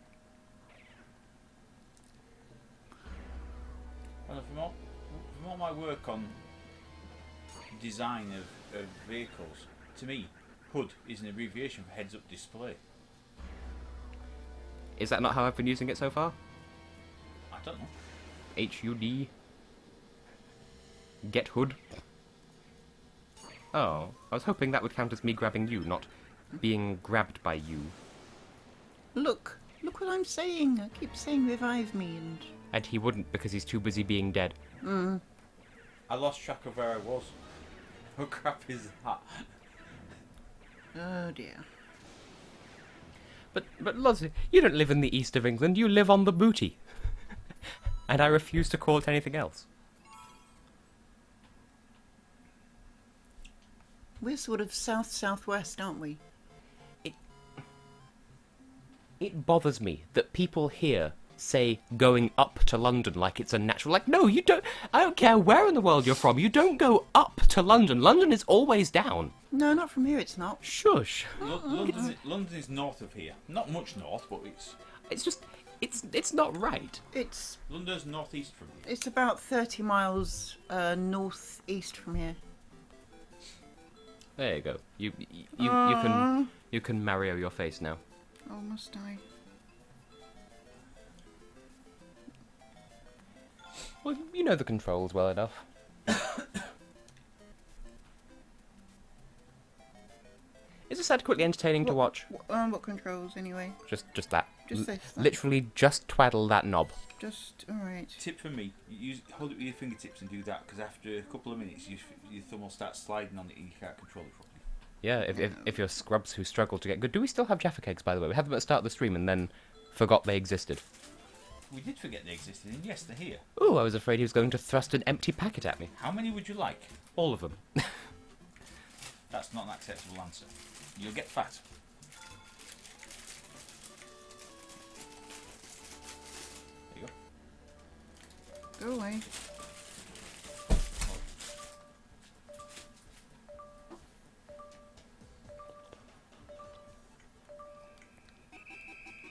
Well, from all my work on design of vehicles, to me, HUD is an abbreviation for heads-up display. Is that not how I've been using it so far? I don't know. HUD. Get hood. Oh, I was hoping that would count as me grabbing you, not being grabbed by you. Look what I'm saying. I keep saying revive me And he wouldn't because he's too busy being dead. I lost track of where I was. What crap is that? Oh dear. But Lozzie, you don't live in the east of England, you live on the booty. And I refuse to call it anything else. We're sort of south-southwest, aren't we? It bothers me that people here say going up to London like it's a natural... Like, no, you don't... I don't care where in the world you're from, you don't go up to London. London is always down. No, not from here, it's not. Shush. London is north of here. Not much north, but it's... It's just... It's not right. London's northeast from here. It's about 30 miles northeast from here. There you go. You can Mario your face now. Oh, must I? Well, you know the controls well enough. Is this adequately entertaining to watch? What controls, anyway? Just that. Just this. Literally, just twaddle that knob. Alright. Tip from me: hold it with your fingertips and do that, because after a couple of minutes, your thumb will start sliding on it and you can't control it properly. Yeah, if you're scrubs who struggle to get good. Do we still have Jaffa cakes, by the way? We had them at the start of the stream and then forgot they existed. We did forget they existed, and yes, they're here. Ooh, I was afraid he was going to thrust an empty packet at me. How many would you like? All of them. That's not an acceptable answer. You'll get fat. There you go. Go away.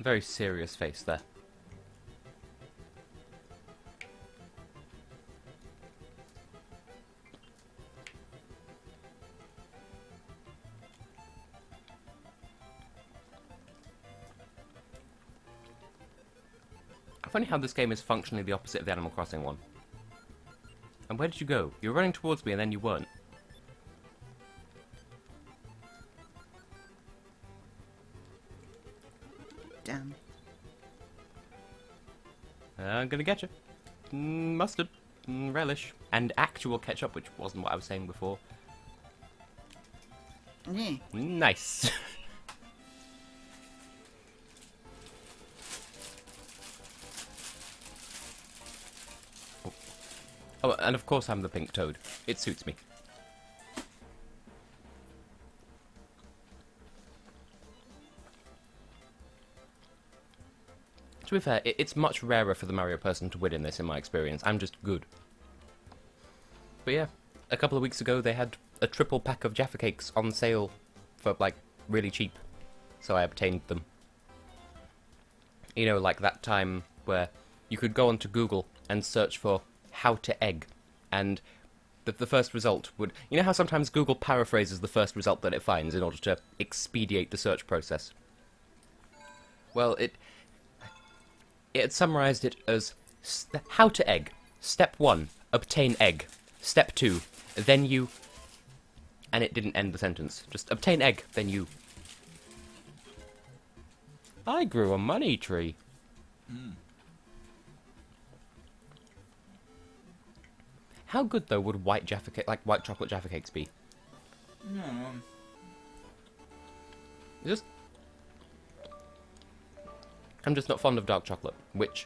Very serious face there. Funny how this game is functionally the opposite of the Animal Crossing one. And where did you go? You were running towards me and then you weren't. Damn. I'm gonna get you. Mustard. Relish. And actual ketchup, which wasn't what I was saying before. Yeah. Nice. Oh, and of course I'm the pink toad. It suits me. To be fair, it's much rarer for the Mario person to win in this, in my experience. I'm just good. But yeah, a couple of weeks ago they had a triple pack of Jaffa Cakes on sale for, like, really cheap. So I obtained them. You know, like that time where you could go onto Google and search for how to egg, and the first result would... You know how sometimes Google paraphrases the first result that it finds in order to expedite the search process? Well, it had summarized it as how to egg. Step 1, obtain egg. Step 2, then you... And it didn't end the sentence. Just obtain egg, then you... I grew a money tree. How good, though, would white chocolate Jaffa Cakes be? No. I'm just not fond of dark chocolate, which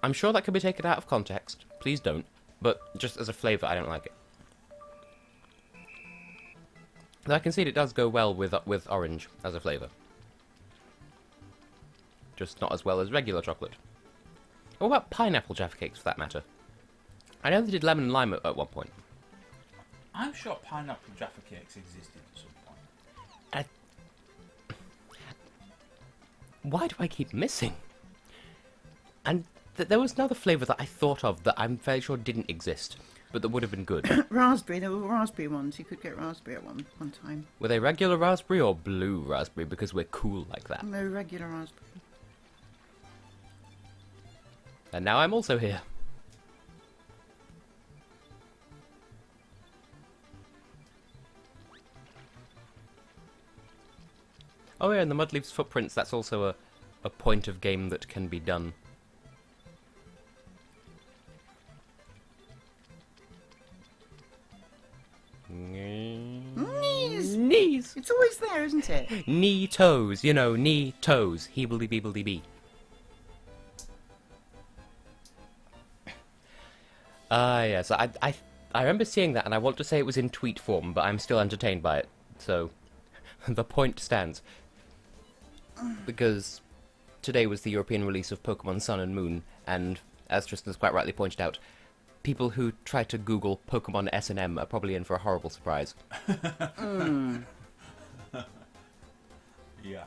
I'm sure that could be taken out of context. Please don't. But just as a flavour, I don't like it. Though I concede it does go well with orange as a flavour. just not as well as regular chocolate. What about pineapple Jaffa cakes, for that matter? I know they did lemon and lime at one point. I'm sure pineapple Jaffa cakes existed at some point. Why do I keep missing? And there was another flavour that I thought of that I'm fairly sure didn't exist, but that would have been good. Raspberry. There were raspberry ones. You could get raspberry at one time. Were they regular raspberry or blue raspberry? Because we're cool like that. No, regular raspberry. And now I'm also here. Oh yeah, and the mud leaves footprints, that's also a point of game that can be done. Knees! It's always there, isn't it? Knee toes, you know, knee toes. Heebledy-beebledy-bee. Yes, I remember seeing that and I want to say it was in tweet form, but I'm still entertained by it. So, the point stands. Because today was the European release of Pokemon Sun and Moon, and as Tristan has quite rightly pointed out, people who try to Google Pokemon S&M are probably in for a horrible surprise. Yeah.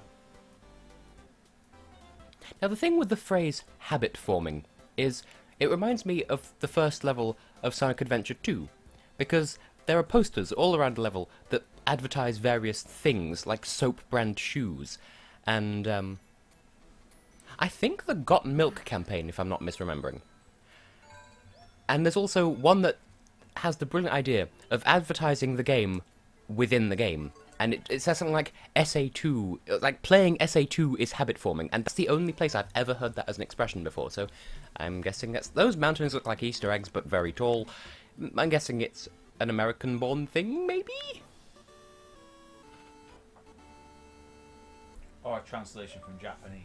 Now the thing with the phrase habit forming is it reminds me of the first level of Sonic Adventure 2, because there are posters all around the level that advertise various things like soap brand shoes, and I think the Got Milk campaign, if I'm not misremembering. And there's also one that has the brilliant idea of advertising the game within the game. And it says something like SA2, like playing SA2 is habit forming, and that's the only place I've ever heard that as an expression before, so I'm guessing those mountains look like Easter eggs but very tall. I'm guessing it's an American-born thing, maybe? Or a translation from Japanese.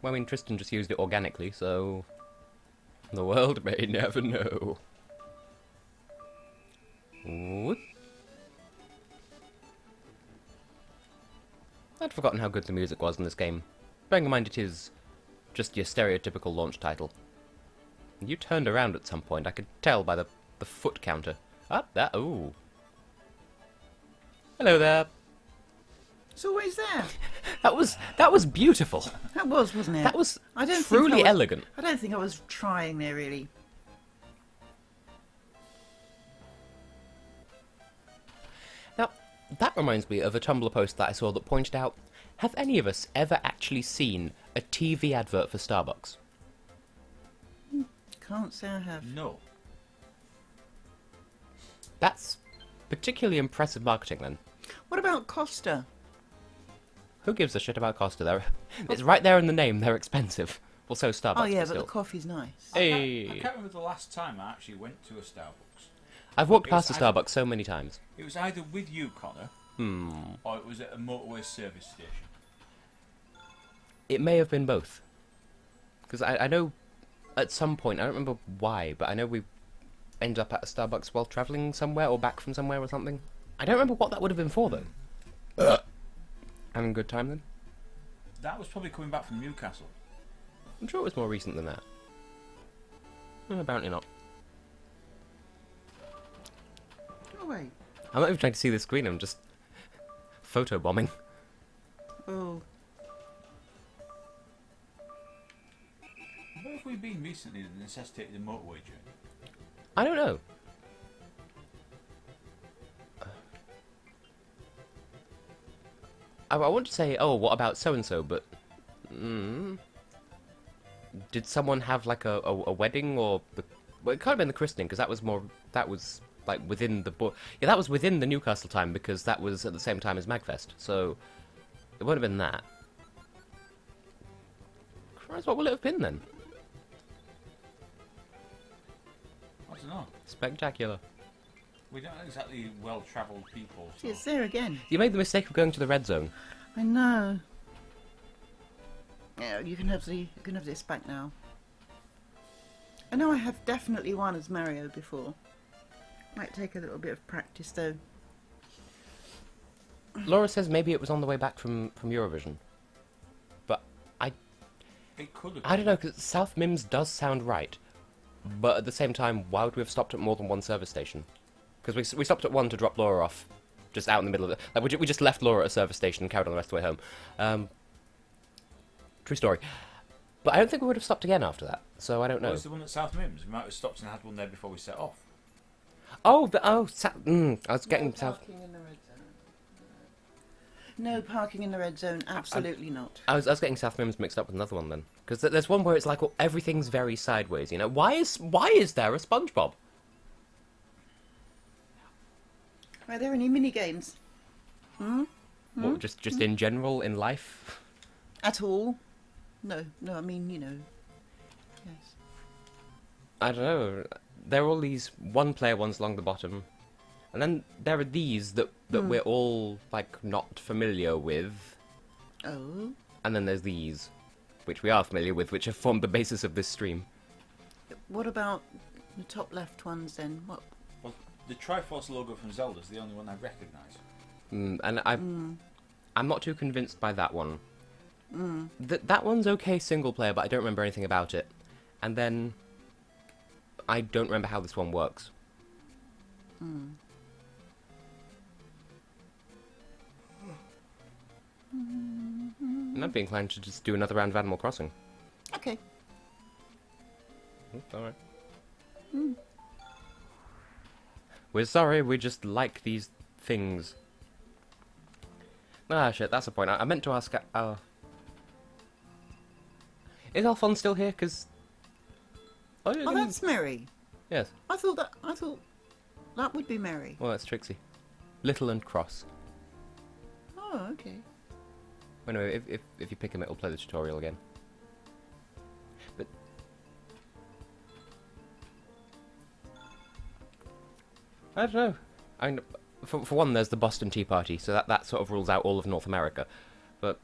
Well, I mean, Tristan just used it organically, so the world may never know. Whoop. I'd forgotten how good the music was in this game. Bearing in mind it is just your stereotypical launch title. You turned around at some point, I could tell by the foot counter. Ooh. Hello there. It's always there. That was beautiful. That was, wasn't it? That was I don't truly think I was, elegant. I don't think I was trying there, really. Now, that reminds me of a Tumblr post that I saw that pointed out, have any of us ever actually seen a TV advert for Starbucks? Can't say I have. No. That's particularly impressive marketing, then. What about Costa? Who gives a shit about Costa? It's right there in the name, they're expensive. Well, so Starbucks, Oh yeah, but still. the coffee's nice. Hey. I can't remember the last time I actually went to a Starbucks. I've walked It was past a Starbucks so many times. It was either with you, Connor, or it was at a motorway service station. It may have been both. Because I know at some point, I don't remember why, but I know we ended up at a Starbucks while travelling somewhere or back from somewhere or something. I don't remember what that would have been for, though. Having a good time, then? That was probably coming back from Newcastle. I'm sure it was more recent than that. Apparently not. Oh wait. I'm not even trying to see the screen, I'm just photobombing. Oh. Where have we been recently that necessitated a motorway journey? I don't know. I want to say, oh, what about so-and-so, but... did someone have, like, a wedding, or... Well, it can't have been the christening, because that was more... That was, like, within the... Yeah, that was within the Newcastle time, because that was at the same time as Magfest, so... It won't have been that. Christ, what will it have been, then? I don't know. Spectacular. We don't exactly well-travelled people. So. It's there again. You made the mistake of going to the red zone. I know. Yeah, you can have this back now. I know I have definitely won as Mario before. Might take a little bit of practice though. Laura says maybe it was on the way back from Eurovision. It could have. I don't know, because South Mims does sound right. But at the same time, why would we have stopped at more than one service station? Because we stopped at one to drop Laura off, just out in the middle of it. Like, we just left Laura at a service station and carried on the rest of the way home. True story. But I don't think we would have stopped again after that, so I don't know. What was the one at South Mims? We might have stopped and had one there before we set off. Oh, I was getting No South... parking in the red zone. No parking in the red zone, absolutely not. I was getting South Mims mixed up with another one then. Because there's one where it's like, well, everything's very sideways, you know? Why is there a SpongeBob? Are there any mini games? What, just in general, in life? At all? No, I mean, you know. Yes. I don't know. There are all these one-player ones along the bottom. And then there are these that we're all, like, not familiar with. Oh. And then there's these, which we are familiar with, which have formed the basis of this stream. What about the top left ones then? What? Well, the Triforce logo from Zelda's the only one I recognise. And I'm not too convinced by that one. That one's okay single player, but I don't remember anything about it. And then I don't remember how this one works. And I'd be inclined to just do another round of Animal Crossing. Okay. Alright. We're sorry, we just like these things. Ah, shit, that's the point. I meant to ask... Is Alphonse still here? Because... Oh, that's Mary. Yes. I thought that would be Mary. Well, that's Trixie. Little and cross. Oh, okay. Well, no, if you pick him, it'll play the tutorial again. But... I don't know. I mean, for one, there's the Boston Tea Party, so that sort of rules out all of North America. But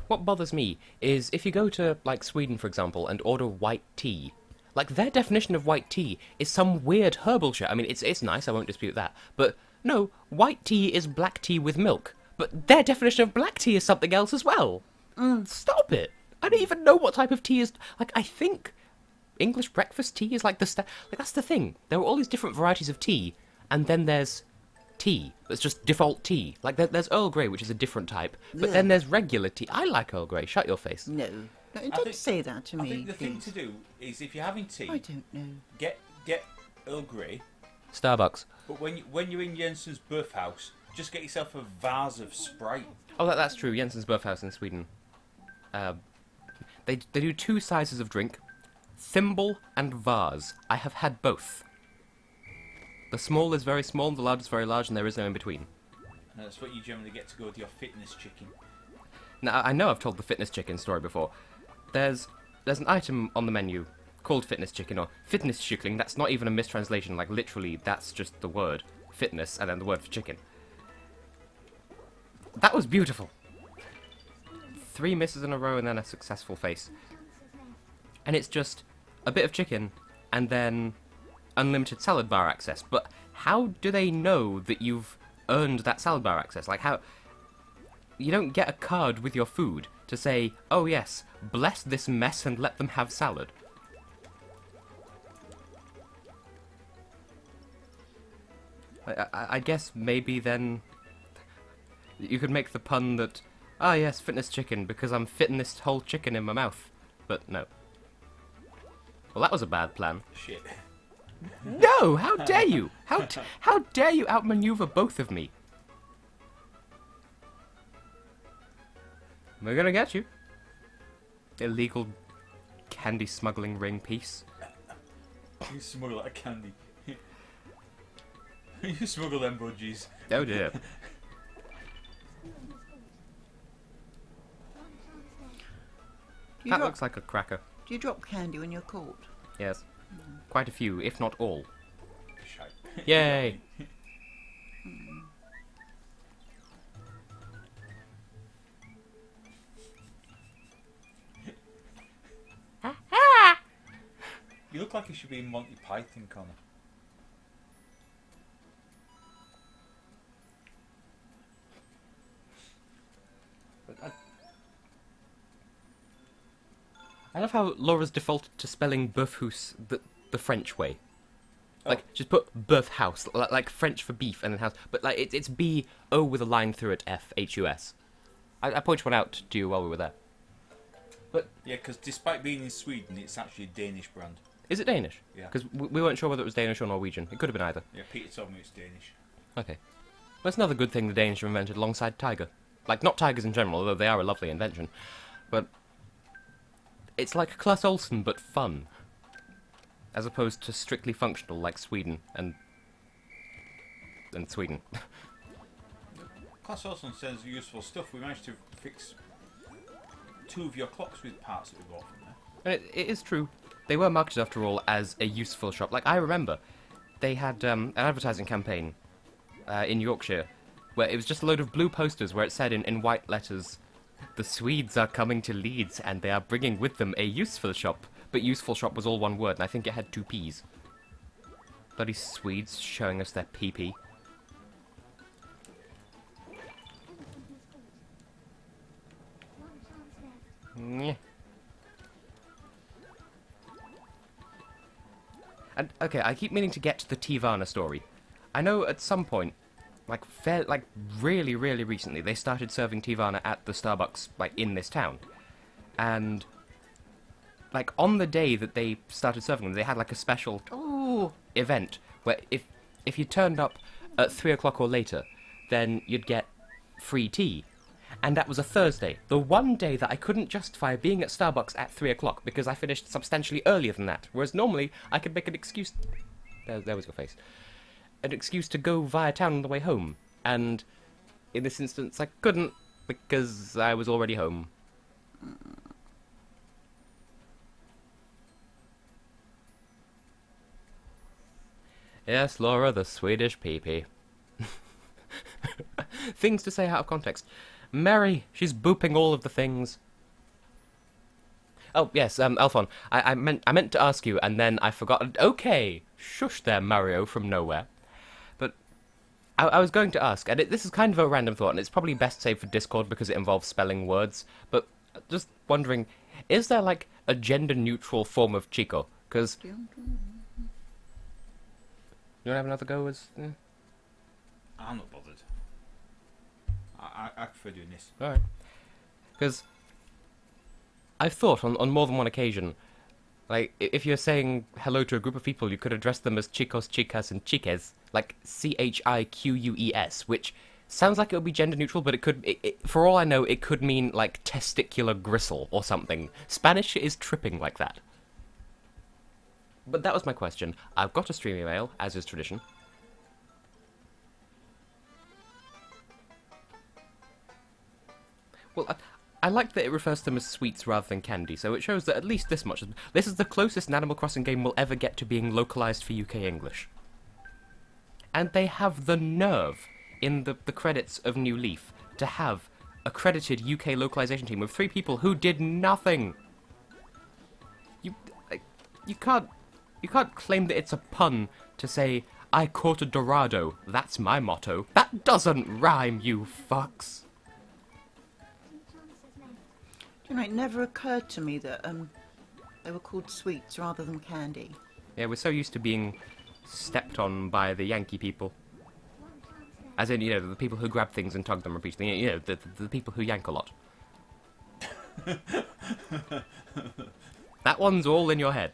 what bothers me is if you go to, like, Sweden, for example, and order white tea, like, their definition of white tea is some weird herbal shit. I mean, it's nice, I won't dispute that. But, no, white tea is black tea with milk. But their definition of black tea is something else as well. Stop it. I don't even know what type of tea is... Like, I think English breakfast tea is like the... Like, that's the thing. There are all these different varieties of tea, and then there's tea. That's just default tea. Like, there's Earl Grey, which is a different type. But Yeah. then there's regular tea. I like Earl Grey. Shut your face. No, don't say that to me. I think the thing please. to do is if you're having tea, I don't know. get Earl Grey. Starbucks. But when you're in Jensen's birth house, just get yourself a vase of Sprite. Oh, that's true. Jensen's birth house in Sweden. They do two sizes of drink. Thimble and vase. I have had both. The small is very small, the large is very large, and there is no in between. And that's what you generally get to go with your fitness chicken. Now, I know I've told the fitness chicken story before. There's an item on the menu called fitness chicken, or fitness chicken. That's not even a mistranslation, like literally, that's just the word. Fitness, and then the word for chicken. That was beautiful. 3 misses in a row and then a successful face. And it's just a bit of chicken, and then unlimited salad bar access. But how do they know that you've earned that salad bar access? Like, how... You don't get a card with your food to say, oh yes, bless this mess and let them have salad. I guess maybe then you could make the pun that, ah yes, fitness chicken, because I'm fitting this whole chicken in my mouth. But no. Well, that was a bad plan. Shit. No! How dare you? How dare you outmaneuver both of me? We're gonna get you. Illegal candy smuggling ring piece. You smuggle that candy. You smuggle them budgies. Oh dear. That looks like a cracker. Do you drop candy when you're caught? Yes. Quite a few, if not all. Shite. Yay! You look like you should be in Monty Python, Connor. I love how Laura's defaulted to spelling Boeufhouse the French way. Like, Oh. just put Boeuf house, like French for beef and then house. But, like, it's B-O with a line through it, F-H-U-S. I pointed one out to you while we were there. But Yeah, because despite being in Sweden, it's actually a Danish brand. is it Danish? Yeah. Because we weren't sure whether it was Danish or Norwegian. It could have been either. Yeah, Peter told me it's Danish. Okay. Well, that's another good thing the Danish have invented alongside tiger. Like, not tigers in general, although they are a lovely invention. But it's like Claes Olsen, but fun. As opposed to strictly functional like Sweden and Sweden. Class Olsen sends useful stuff. We managed to fix 2 of your clocks with parts that we bought from there. And it is true. They were marketed, after all, as a useful shop. Like, I remember they had an advertising campaign in Yorkshire where it was just a load of blue posters where it said in white letters, "The Swedes are coming to Leeds and they are bringing with them a useful shop." But useful shop was all one word, and I think it had 2 P's. Bloody Swedes showing us their pee-pee. Yeah. And, okay, I keep meaning to get to the Tivana story. I know at some point, like really, really recently, they started serving Tivana at the Starbucks, like, in this town. And, like, on the day that they started serving them, they had, like, a special event where if you turned up at 3 o'clock or later, then you'd get free tea. And that was a Thursday. The one day that I couldn't justify being at Starbucks at 3 o'clock because I finished substantially earlier than that. Whereas normally I could make an excuse... There was your face. An excuse to go via town on the way home. And in this instance I couldn't because I was already home. Yes, Laura, the Swedish pee-pee. Things to say out of context. Mary, she's booping all of the things. Oh, yes, Alphon, I meant to ask you, and then I forgot. Okay, shush there, Mario from nowhere. But I was going to ask, and this is kind of a random thought, and it's probably best saved for Discord because it involves spelling words, but just wondering, is there, like, a gender-neutral form of Chico? Because... You want to have another go as... I'm not bothered. I prefer doing this. Alright. Because I've thought on more than one occasion, like, if you're saying hello to a group of people, you could address them as chicos, chicas, and chiques, like Chiqueus, which sounds like it would be gender neutral, but it could, for all I know, it could mean, like, testicular gristle or something. Spanish is tripping like that. But that was my question. I've got a stream email, as is tradition. Well, I like that it refers to them as sweets rather than candy, so it shows that at least this much. This is the closest an Animal Crossing game will ever get to being localized for UK English. And they have the nerve, in the credits of New Leaf, to have a credited UK localization team of 3 people who did nothing. You can't claim that it's a pun to say, "I caught a Dorado, that's my motto." That doesn't rhyme, you fucks. You know, it never occurred to me that they were called sweets rather than candy. Yeah, we're so used to being stepped on by the Yankee people. As in, you know, the people who grab things and tug them repeatedly. You know, the people who yank a lot. That one's all in your head.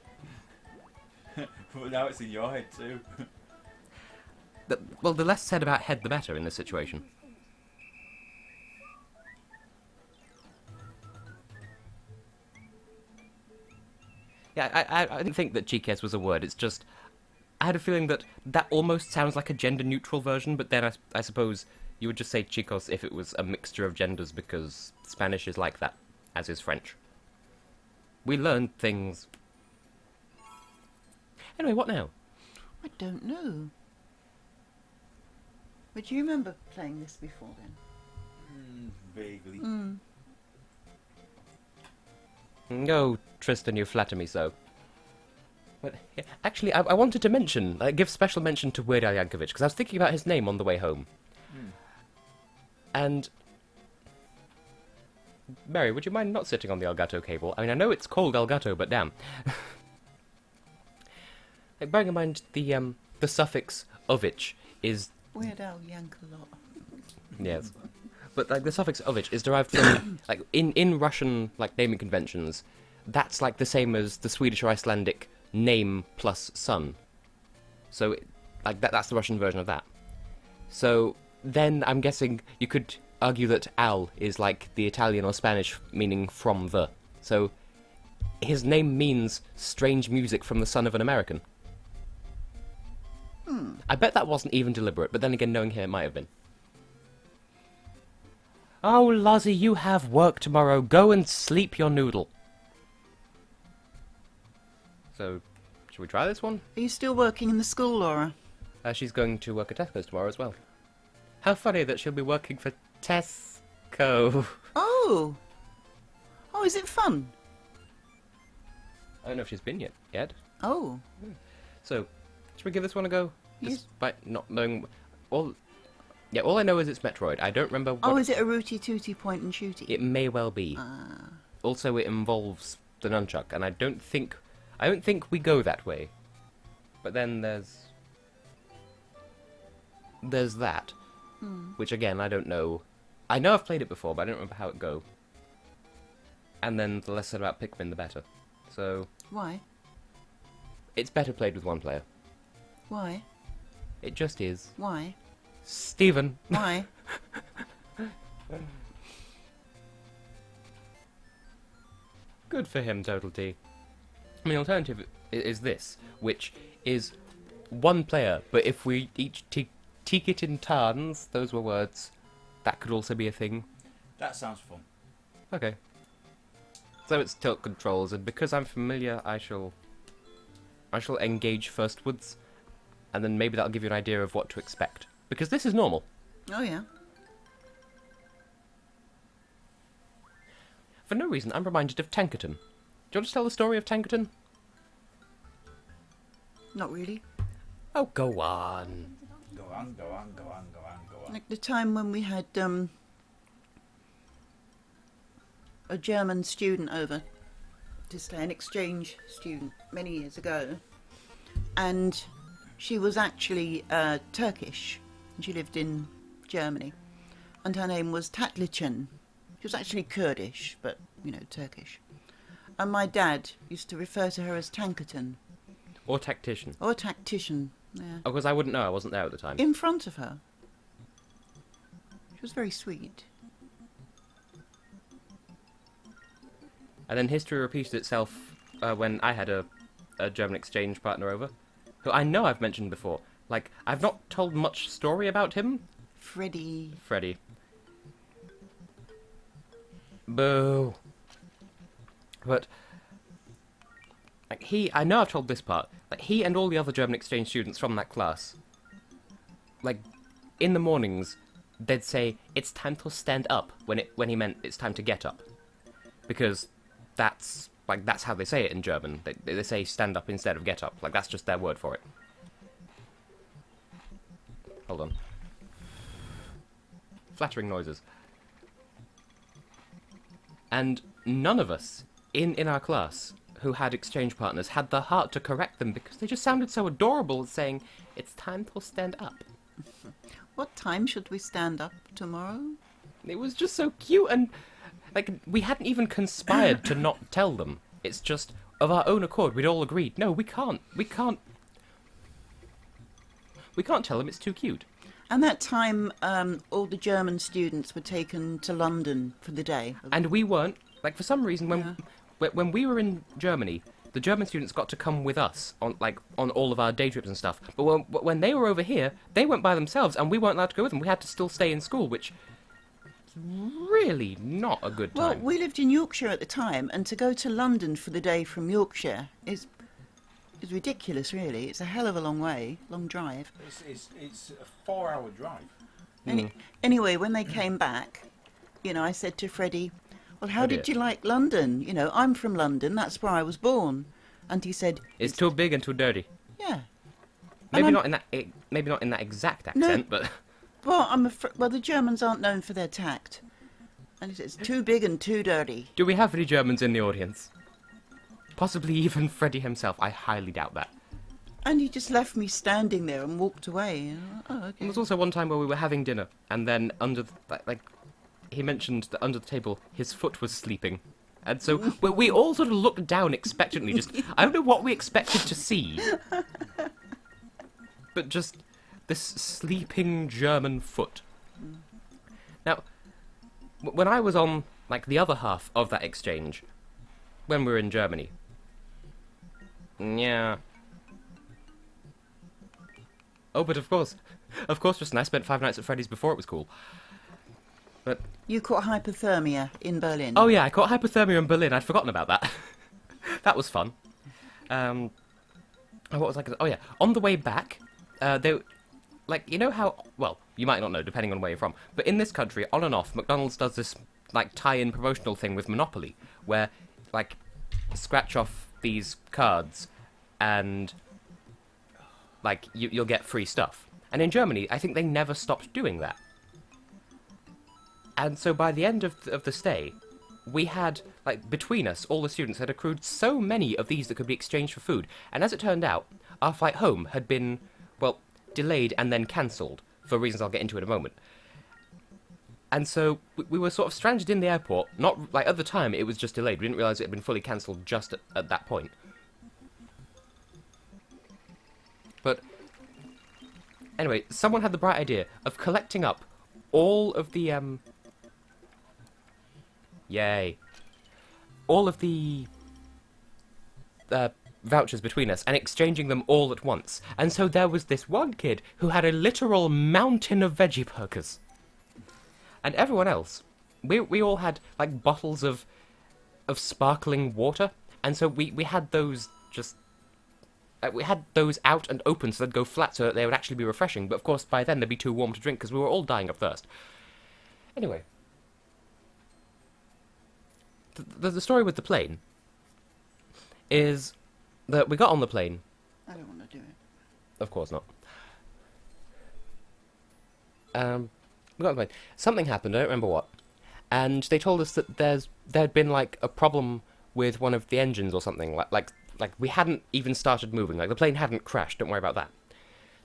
But now it's in your head too. Well, the less said about head, the better in this situation. Yeah, I didn't think that chiques was a word. It's just, I had a feeling that almost sounds like a gender-neutral version, but then I suppose you would just say chicos if it was a mixture of genders, because Spanish is like that, as is French. We learned things. Anyway, what now? I don't know. But you remember playing this before then? Vaguely. Oh, Tristan, you flatter me so. But yeah, actually, I wanted to mention, give special mention to Weird Al Yankovic, because I was thinking about his name on the way home. And Mary, would you mind not sitting on the Elgato cable? I mean, I know it's called Elgato, but damn. Like, bearing in mind the suffix ovich is... Weird Al yank a lot. Yes. But, like, the suffix ovich is derived from... like, in Russian, like, naming conventions, that's, like, the same as the Swedish or Icelandic name plus son. So, like, that's the Russian version of that. So, then I'm guessing you could argue that Al is like the Italian or Spanish meaning from the. So, his name means strange music from the son of an American. I bet that wasn't even deliberate, but then again, knowing him, it might have been. Oh, Lozzie, you have work tomorrow. Go and sleep your noodle. So, should we try this one? Are you still working in the school, Laura? She's going to work at Tesco's tomorrow as well. How funny that she'll be working for Tesco. Oh! Oh, is it fun? I don't know if she's been yet. Oh. So, should we give this one a go? Yes. Despite not knowing... All I know is it's Metroid. I don't remember what... Oh, is it a rooty tooty point and shooty? It may well be. Ah. Also, it involves the nunchuck, and I don't think we go that way. But then there's that, which again, I don't know. I know I've played it before, but I don't remember how it go. And then the less said about Pikmin, the better. So... Why? It's better played with one player. Why? It just is. Why? Stephen. Why? Good for him, Total T. I mean, the alternative is this, which is one player, but if we each take it in turns, those were words, that could also be a thing. That sounds fun. Okay. So it's tilt controls, and because I'm familiar, I shall engage firstwards, and then maybe that'll give you an idea of what to expect. Because this is normal. Oh, yeah. For no reason, I'm reminded of Tankerton. Do you want to tell the story of Tankerton? Not really. Oh, go on. Go on. Like the time when we had a German student over to stay, an exchange student, many years ago. And she was actually Turkish. And she lived in Germany. And her name was Tatlichan. She was actually Kurdish, but, you know, Turkish. And my dad used to refer to her as Tankerton. Or Tactician. Or Tactician, yeah. Oh, because I wouldn't know, I wasn't there at the time. In front of her. She was very sweet. And then history repeated itself when I had a German exchange partner over, who I know I've mentioned before. Like, I've not told much story about him. Freddie. Boo. But, like, I know I've told this part, like, he and all the other German exchange students from that class, like, in the mornings, they'd say, it's time to stand up, when he meant it's time to get up. Because that's how they say it in German. They say stand up instead of get up. Like, that's just their word for it. Hold on. Flattering noises. And none of us in our class who had exchange partners had the heart to correct them because they just sounded so adorable saying, it's time to stand up. What time should we stand up tomorrow? It was just so cute, and like we hadn't even conspired to not tell them. It's just of our own accord we'd all agreed, no, we can't tell them, it's too cute. And that time, all the German students were taken to London for the day. And we weren't. Like, for some reason, when we were in Germany, the German students got to come with us on all of our day trips and stuff. But when they were over here, they went by themselves, and we weren't allowed to go with them. We had to still stay in school, which is really not a good time. Well, we lived in Yorkshire at the time, and to go to London for the day from Yorkshire is ridiculous, really. It's a hell of a long way, long drive. It's a 4-hour drive. Anyway, when they came back, you know, I said to Freddie, well, how did you like London? You know, I'm from London, that's where I was born. And he said... It's too big and too dirty. Yeah. Maybe not in that exact accent, but... Well, well, the Germans aren't known for their tact. And it's too big and too dirty. Do we have any Germans in the audience? Possibly even Freddie himself. I highly doubt that. And he just left me standing there and walked away. Oh, okay. There was also one time where we were having dinner, and then under the, he mentioned that under the table his foot was sleeping, and so we all sort of looked down expectantly. Just I don't know what we expected to see, but just this sleeping German foot. Now, when I was on the other half of that exchange, when we were in Germany, yeah. Oh, but of course, Tristan, I spent 5 nights at Freddy's before it was cool. But You caught hypothermia in Berlin. oh yeah, I caught hypothermia in Berlin. I'd forgotten about that. That was fun. What was I? Oh yeah, on the way back, they, you know how? Well, you might not know, depending on where you're from. But in this country, on and off, McDonald's does this tie-in promotional thing with Monopoly, where scratch off these cards, and you'll get free stuff. And in Germany, I think they never stopped doing that. And so by the end of the stay, we had, between us, all the students had accrued so many of these that could be exchanged for food. And as it turned out, our flight home had been, delayed and then cancelled, for reasons I'll get into in a moment. And so we were sort of stranded in the airport. Not, at the time, it was just delayed. We didn't realise it had been fully cancelled just at that point. But anyway, someone had the bright idea of collecting up all of the, all of the vouchers between us and exchanging them all at once. And so there was this one kid who had a literal mountain of veggie burgers. And everyone else, we all had, bottles of sparkling water. And so we had those just... we had those out and open so they'd go flat so that they would actually be refreshing. But of course, by then they'd be too warm to drink because we were all dying of thirst. Anyway. The story with the plane is that we got on the plane. I don't want to do it. Of course not. We got on the plane. Something happened, I don't remember what. And they told us that there'd been a problem with one of the engines or something. Like we hadn't even started moving. The plane hadn't crashed. Don't worry about that.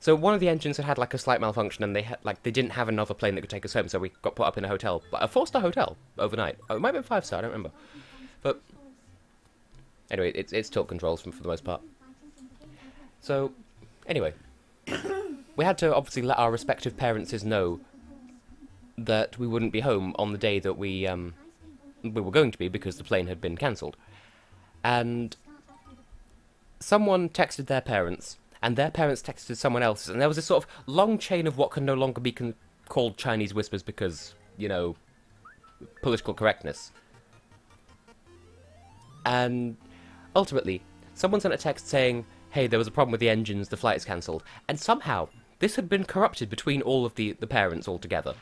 So one of the engines had a slight malfunction, and they didn't have another plane that could take us home. So we got put up in a hotel, a 4-star hotel overnight. Oh, it might have been 5-star. I don't remember. But anyway, it's tilt controls for the most part. So anyway, we had to obviously let our respective parents know that we wouldn't be home on the day that we were going to be because the plane had been cancelled, and someone texted their parents, and their parents texted someone else, and there was this sort of long chain of what can no longer be called Chinese whispers because, political correctness. And ultimately, someone sent a text saying, hey, there was a problem with the engines, the flight is cancelled. And somehow, this had been corrupted between all of the parents altogether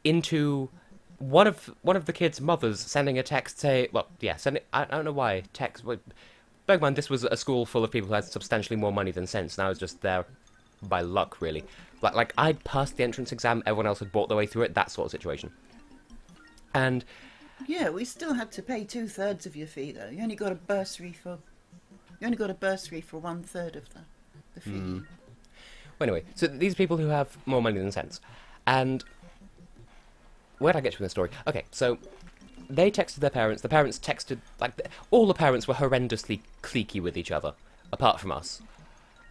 into one of the kids' mothers sending a text I don't know why, text... Bear in mind, this was a school full of people who had substantially more money than sense, and I was just there by luck, really. I'd passed the entrance exam, everyone else had bought their way through it, that sort of situation. And... yeah, we still had to pay 2/3 of your fee, though. You only got a bursary for 1/3 of the fee. Well, anyway, so these people who have more money than sense. And... where'd I get to in the story? Okay, so... they texted their parents, the parents texted, all the parents were horrendously cliquey with each other, apart from us.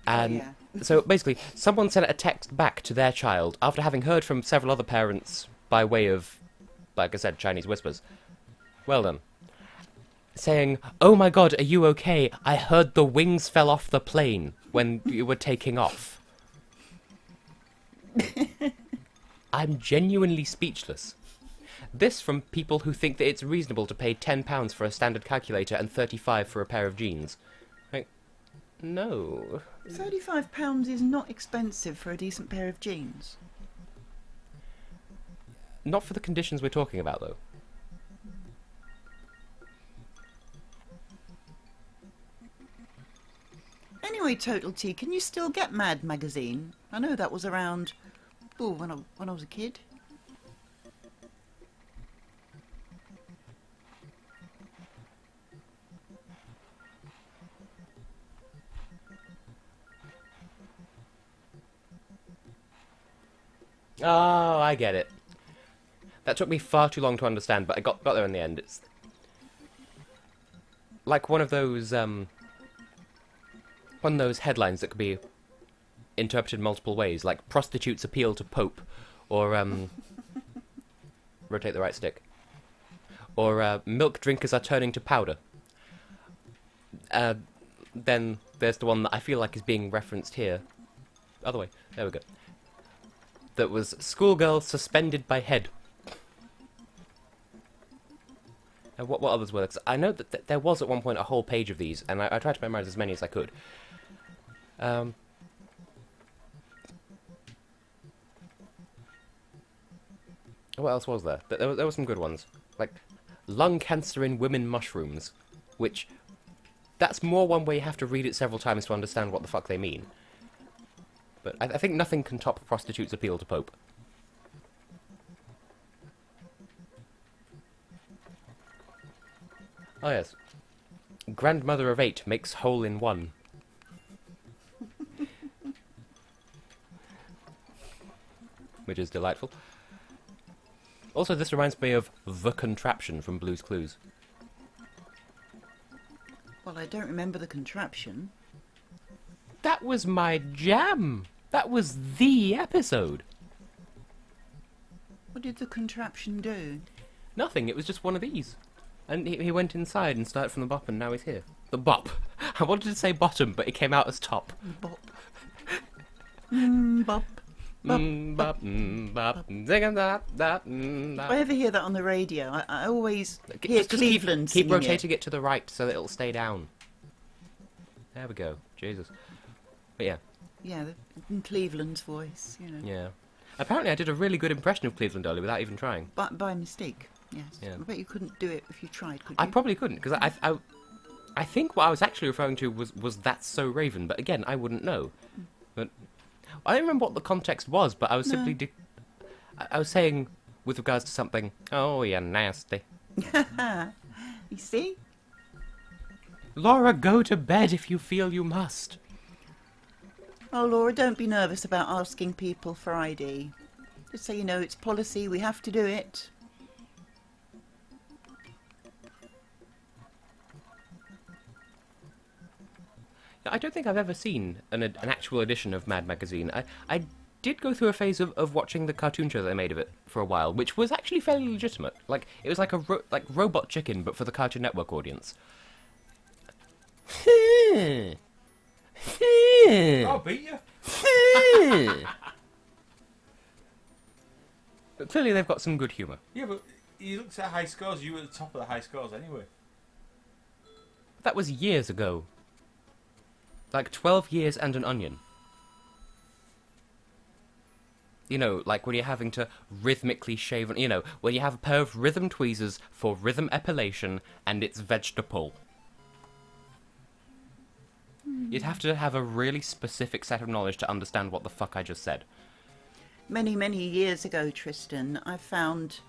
And so basically, someone sent a text back to their child after having heard from several other parents by way of, like I said, Chinese whispers. Well done. Saying, oh my god, are you okay? I heard the wings fell off the plane when you were taking off. I'm genuinely speechless. This from people who think that it's reasonable to pay £10 for a standard calculator and £35 for a pair of jeans. No. £35 is not expensive for a decent pair of jeans. Not for the conditions we're talking about, though. Anyway, Total T, can you still get Mad magazine? I know that was around when I was a kid. Oh, I get it. That took me far too long to understand, but I got there in the end. It's like one of those headlines that could be interpreted multiple ways, like prostitutes appeal to Pope, or rotate the right stick, or milk drinkers are turning to powder. Then there's the one that I feel like is being referenced here. Other way. There we go. That was schoolgirl suspended by head. And what others were there? 'Cause I know that there was at one point a whole page of these, and I tried to memorize as many as I could. What else was there? There were some good ones. Like, lung cancer in women mushrooms, which... That's more one where you have to read it several times to understand what the fuck they mean. But I think nothing can top prostitutes' appeal to Pope. Oh yes. Grandmother of 8 makes hole in 1. Which is delightful. Also, this reminds me of The Contraption from Blue's Clues. Well, I don't remember the contraption. That was my jam! That was the episode! What did the contraption do? Nothing, it was just one of these. And he went inside and started from the bop, and now he's here. The bop. I wanted to say bottom, but it came out as top. Bop. Bop. Bop. Bop. If I ever hear that on the radio, I always hear Just Cleveland keep singing rotating it to the right so that it'll stay down. There we go. Jesus. But yeah. Yeah, in Cleveland's voice, you know. Yeah. Apparently I did a really good impression of Cleveland earlier without even trying. By mistake, yes. Yeah. I bet you couldn't do it if you tried, could you? I probably couldn't, because I think what I was actually referring to was That's So Raven, but again, I wouldn't know. But I don't remember what the context was, but I was simply... I was saying, with regards to something, oh, you're nasty. You see? Laura, go to bed if you feel you must. Oh, Laura, don't be nervous about asking people for ID. Just so you know, it's policy, we have to do it. I don't think I've ever seen an actual edition of Mad Magazine. I did go through a phase of watching the cartoon show they made of it for a while, which was actually fairly legitimate. Like, it was like like Robot Chicken, but for the Cartoon Network audience. I'll beat you. But clearly they've got some good humour. Yeah, but you looked at high scores, you were at the top of the high scores anyway. That was years ago. Like 12 years and an onion. You know, like when you're having to rhythmically shave... You know, when you have a pair of rhythm tweezers for rhythm epilation and it's vegetable. You'd have to have a really specific set of knowledge to understand what the fuck I just said. Many, many years ago, Tristan, I found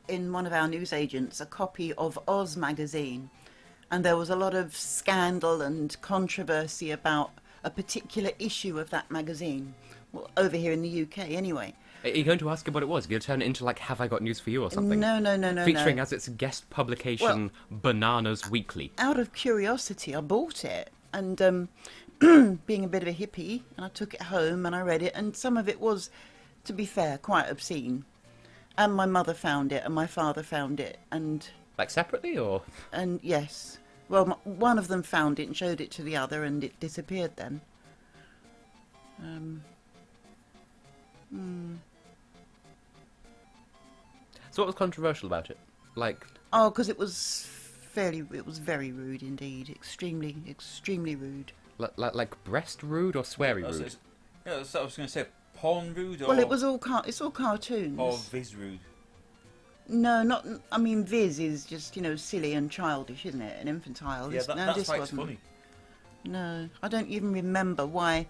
in one of our newsagents a copy of Oz magazine, and there was a lot of scandal and controversy about a particular issue of that magazine. Well, over here in the UK, anyway. Are you going to ask him what it was? Are you going to turn it into, like, Have I Got News For You or something? No. Featuring as its guest publication, Bananas Weekly. Out of curiosity, I bought it, and being a bit of a hippie, and I took it home and I read it, and some of it was, to be fair, quite obscene. And my mother found it, and my father found it, and... Like, separately, or...? And, yes. Well, one of them found it and showed it to the other, and it disappeared then. So what was controversial about it? Like... Oh, because it was very rude indeed. Extremely rude. Like breast rude or sweary rude? Yeah, that's what I was going to say. Porn rude or... Well, it's all cartoons. Or Viz rude. No, not... I mean, Viz is just, silly and childish, isn't it? And infantile. Yeah, that's this why it's wasn't. funny. No, I don't even remember why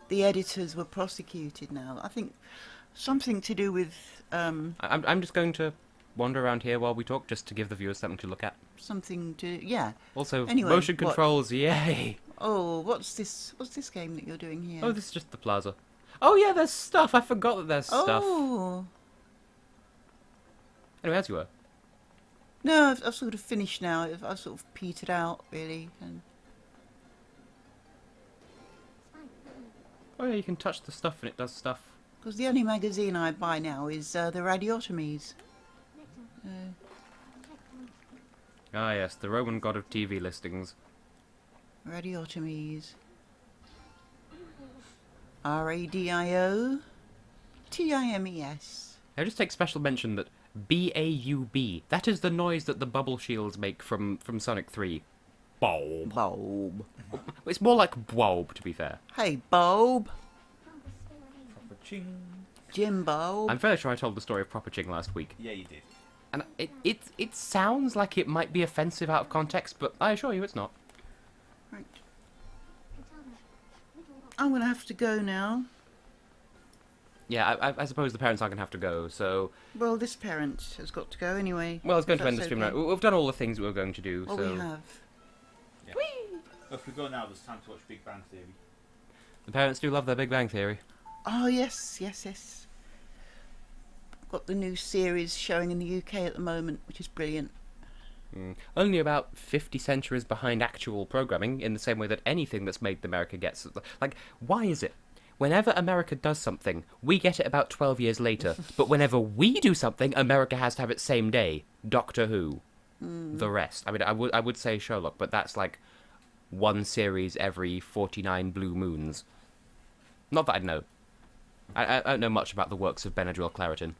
the editors were prosecuted now. I think something to do with... I'm just going to wander around here while we talk, just to give the viewers something to look at. Something to... Yeah. Also, Anyway, motion what? controls, yay! Oh, what's this game that you're doing here? Oh, this is just the plaza. Oh yeah, there's stuff. I forgot that there's stuff. Oh. Anyway, as you were. No, I've sort of finished now. I've sort of petered out, really. And Oh yeah, you can touch the stuff and it does stuff. because the only magazine I buy now is the Radiotomies. Ah yes, the Roman god of TV listings. Radiotomies. RADIOTIMES. I just take special mention that BAUB, that is the noise that the bubble shields make from Sonic 3. Bulb. Bulb. It's more like Bulb, to be fair. Hey, Bulb. Proper ching. Jim Bulb. I'm fairly sure I told the story of Proper Ching last week. Yeah, you did. And it sounds like it might be offensive out of context, but I assure you it's not. Right. I'm going to have to go now. Yeah, I suppose the parents are going to have to go, so... Well, this parent has got to go anyway. Well, it's going to If end the that's stream okay. now. We've done all the things we were going to do, Well, so... we have. Yeah. Whee! If we go now, there's time to watch Big Bang Theory. The parents do love their Big Bang Theory. Oh, yes, yes, yes. Got the new series showing in the UK at the moment, which is brilliant. Only about 50 centuries behind actual programming, in the same way that anything that's made in America gets... Like, why is it? Whenever America does something, we get it about 12 years later. But whenever we do something, America has to have it same day. Doctor Who. The rest. I mean, I would say Sherlock, but that's like one series every 49 blue moons. Not that I know. I don't know much about the works of Benadryl Claritin.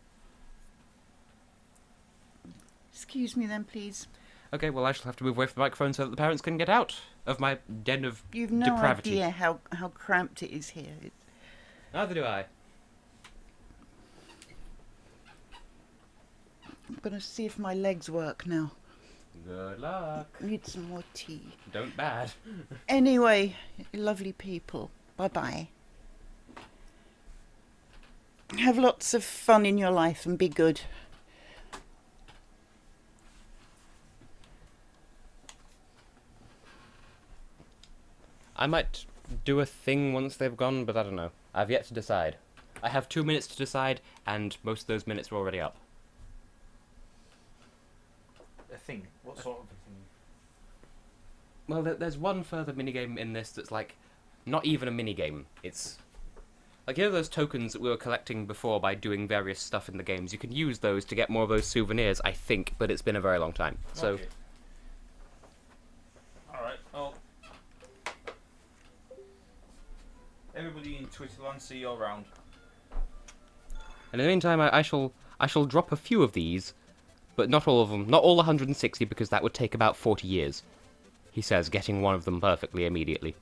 Excuse me then, please. Okay, well, I shall have to move away from the microphone so that the parents can get out of my den of You've no depravity. idea how cramped it is here. Neither do I. I'm going to see if my legs work now. Good luck. Need some more tea. Don't bad. Anyway, lovely people. Bye-bye. Have lots of fun in your life and be good. I might do a thing once they've gone, but I don't know. I've yet to decide. I have 2 minutes to decide, and most of those minutes are already up. A thing? What sort of a thing? Well, there's one further minigame in this that's like, not even a minigame. It's like, you know those tokens that we were collecting before by doing various stuff in the games? You can use those to get more of those souvenirs, I think, but it's been a very long time. So, Okay. Alright, well. Everybody in Twitterland, see you around. and in the meantime, I shall drop a few of these, but not all of them. Not all 160, because that would take about 40 years. He says, getting one of them perfectly immediately.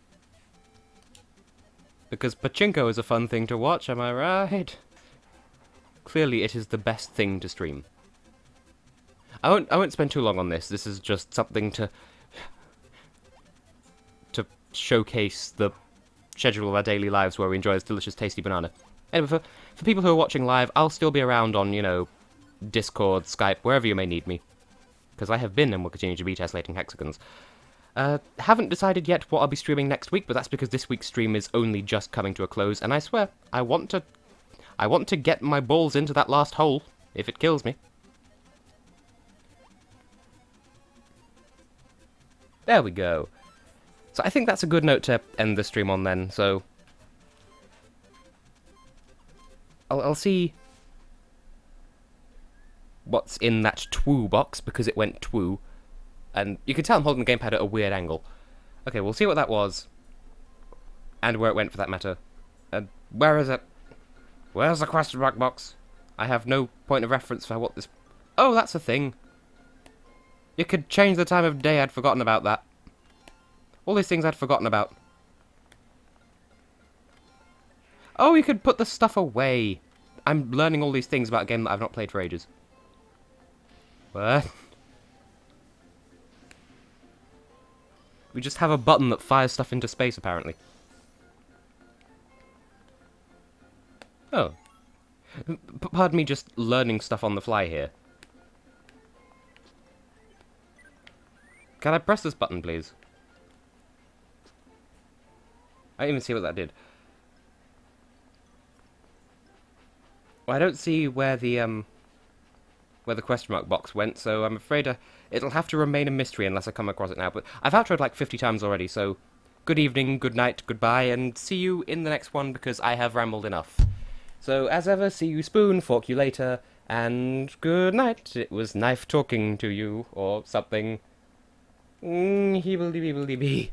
Because pachinko is a fun thing to watch, am I right? Clearly it is the best thing to stream. I won't spend too long on this. This is just something to showcase the schedule of our daily lives where we enjoy this delicious, tasty banana. Anyway, for people who are watching live, I'll still be around on, you know, Discord, Skype, wherever you may need me. Because I have been and will continue to be tessellating hexagons. Haven't decided yet what I'll be streaming next week, but that's because this week's stream is only just coming to a close, and I swear, I want to get my balls into that last hole, if it kills me. There we go. So I think that's a good note to end the stream on then, so... I'll see what's in that twoo box, because it went twoo. And you can tell I'm holding the gamepad at a weird angle. Okay, we'll see what that was. And where it went, for that matter. Where is it? Where's the question mark box? I have no point of reference for what this... Oh, that's a thing. You could change the time of day. I'd forgotten about that. All these things I'd forgotten about. Oh, you could put the stuff away. I'm learning all these things about a game that I've not played for ages. What? We just have a button that fires stuff into space, apparently. Oh. Pardon me just learning stuff on the fly here. Can I press this button, please? I didn't even see what that did. Well, I don't see where the question mark box went, so I'm afraid it'll have to remain a mystery unless I come across it now. But I've outroed like 50 times already, so good evening, good night, goodbye, and see you in the next one because I have rambled enough. So, as ever, see you spoon, fork you later, and good night. It was knife talking to you, or something. Heeble-dee-beeble-dee-bee.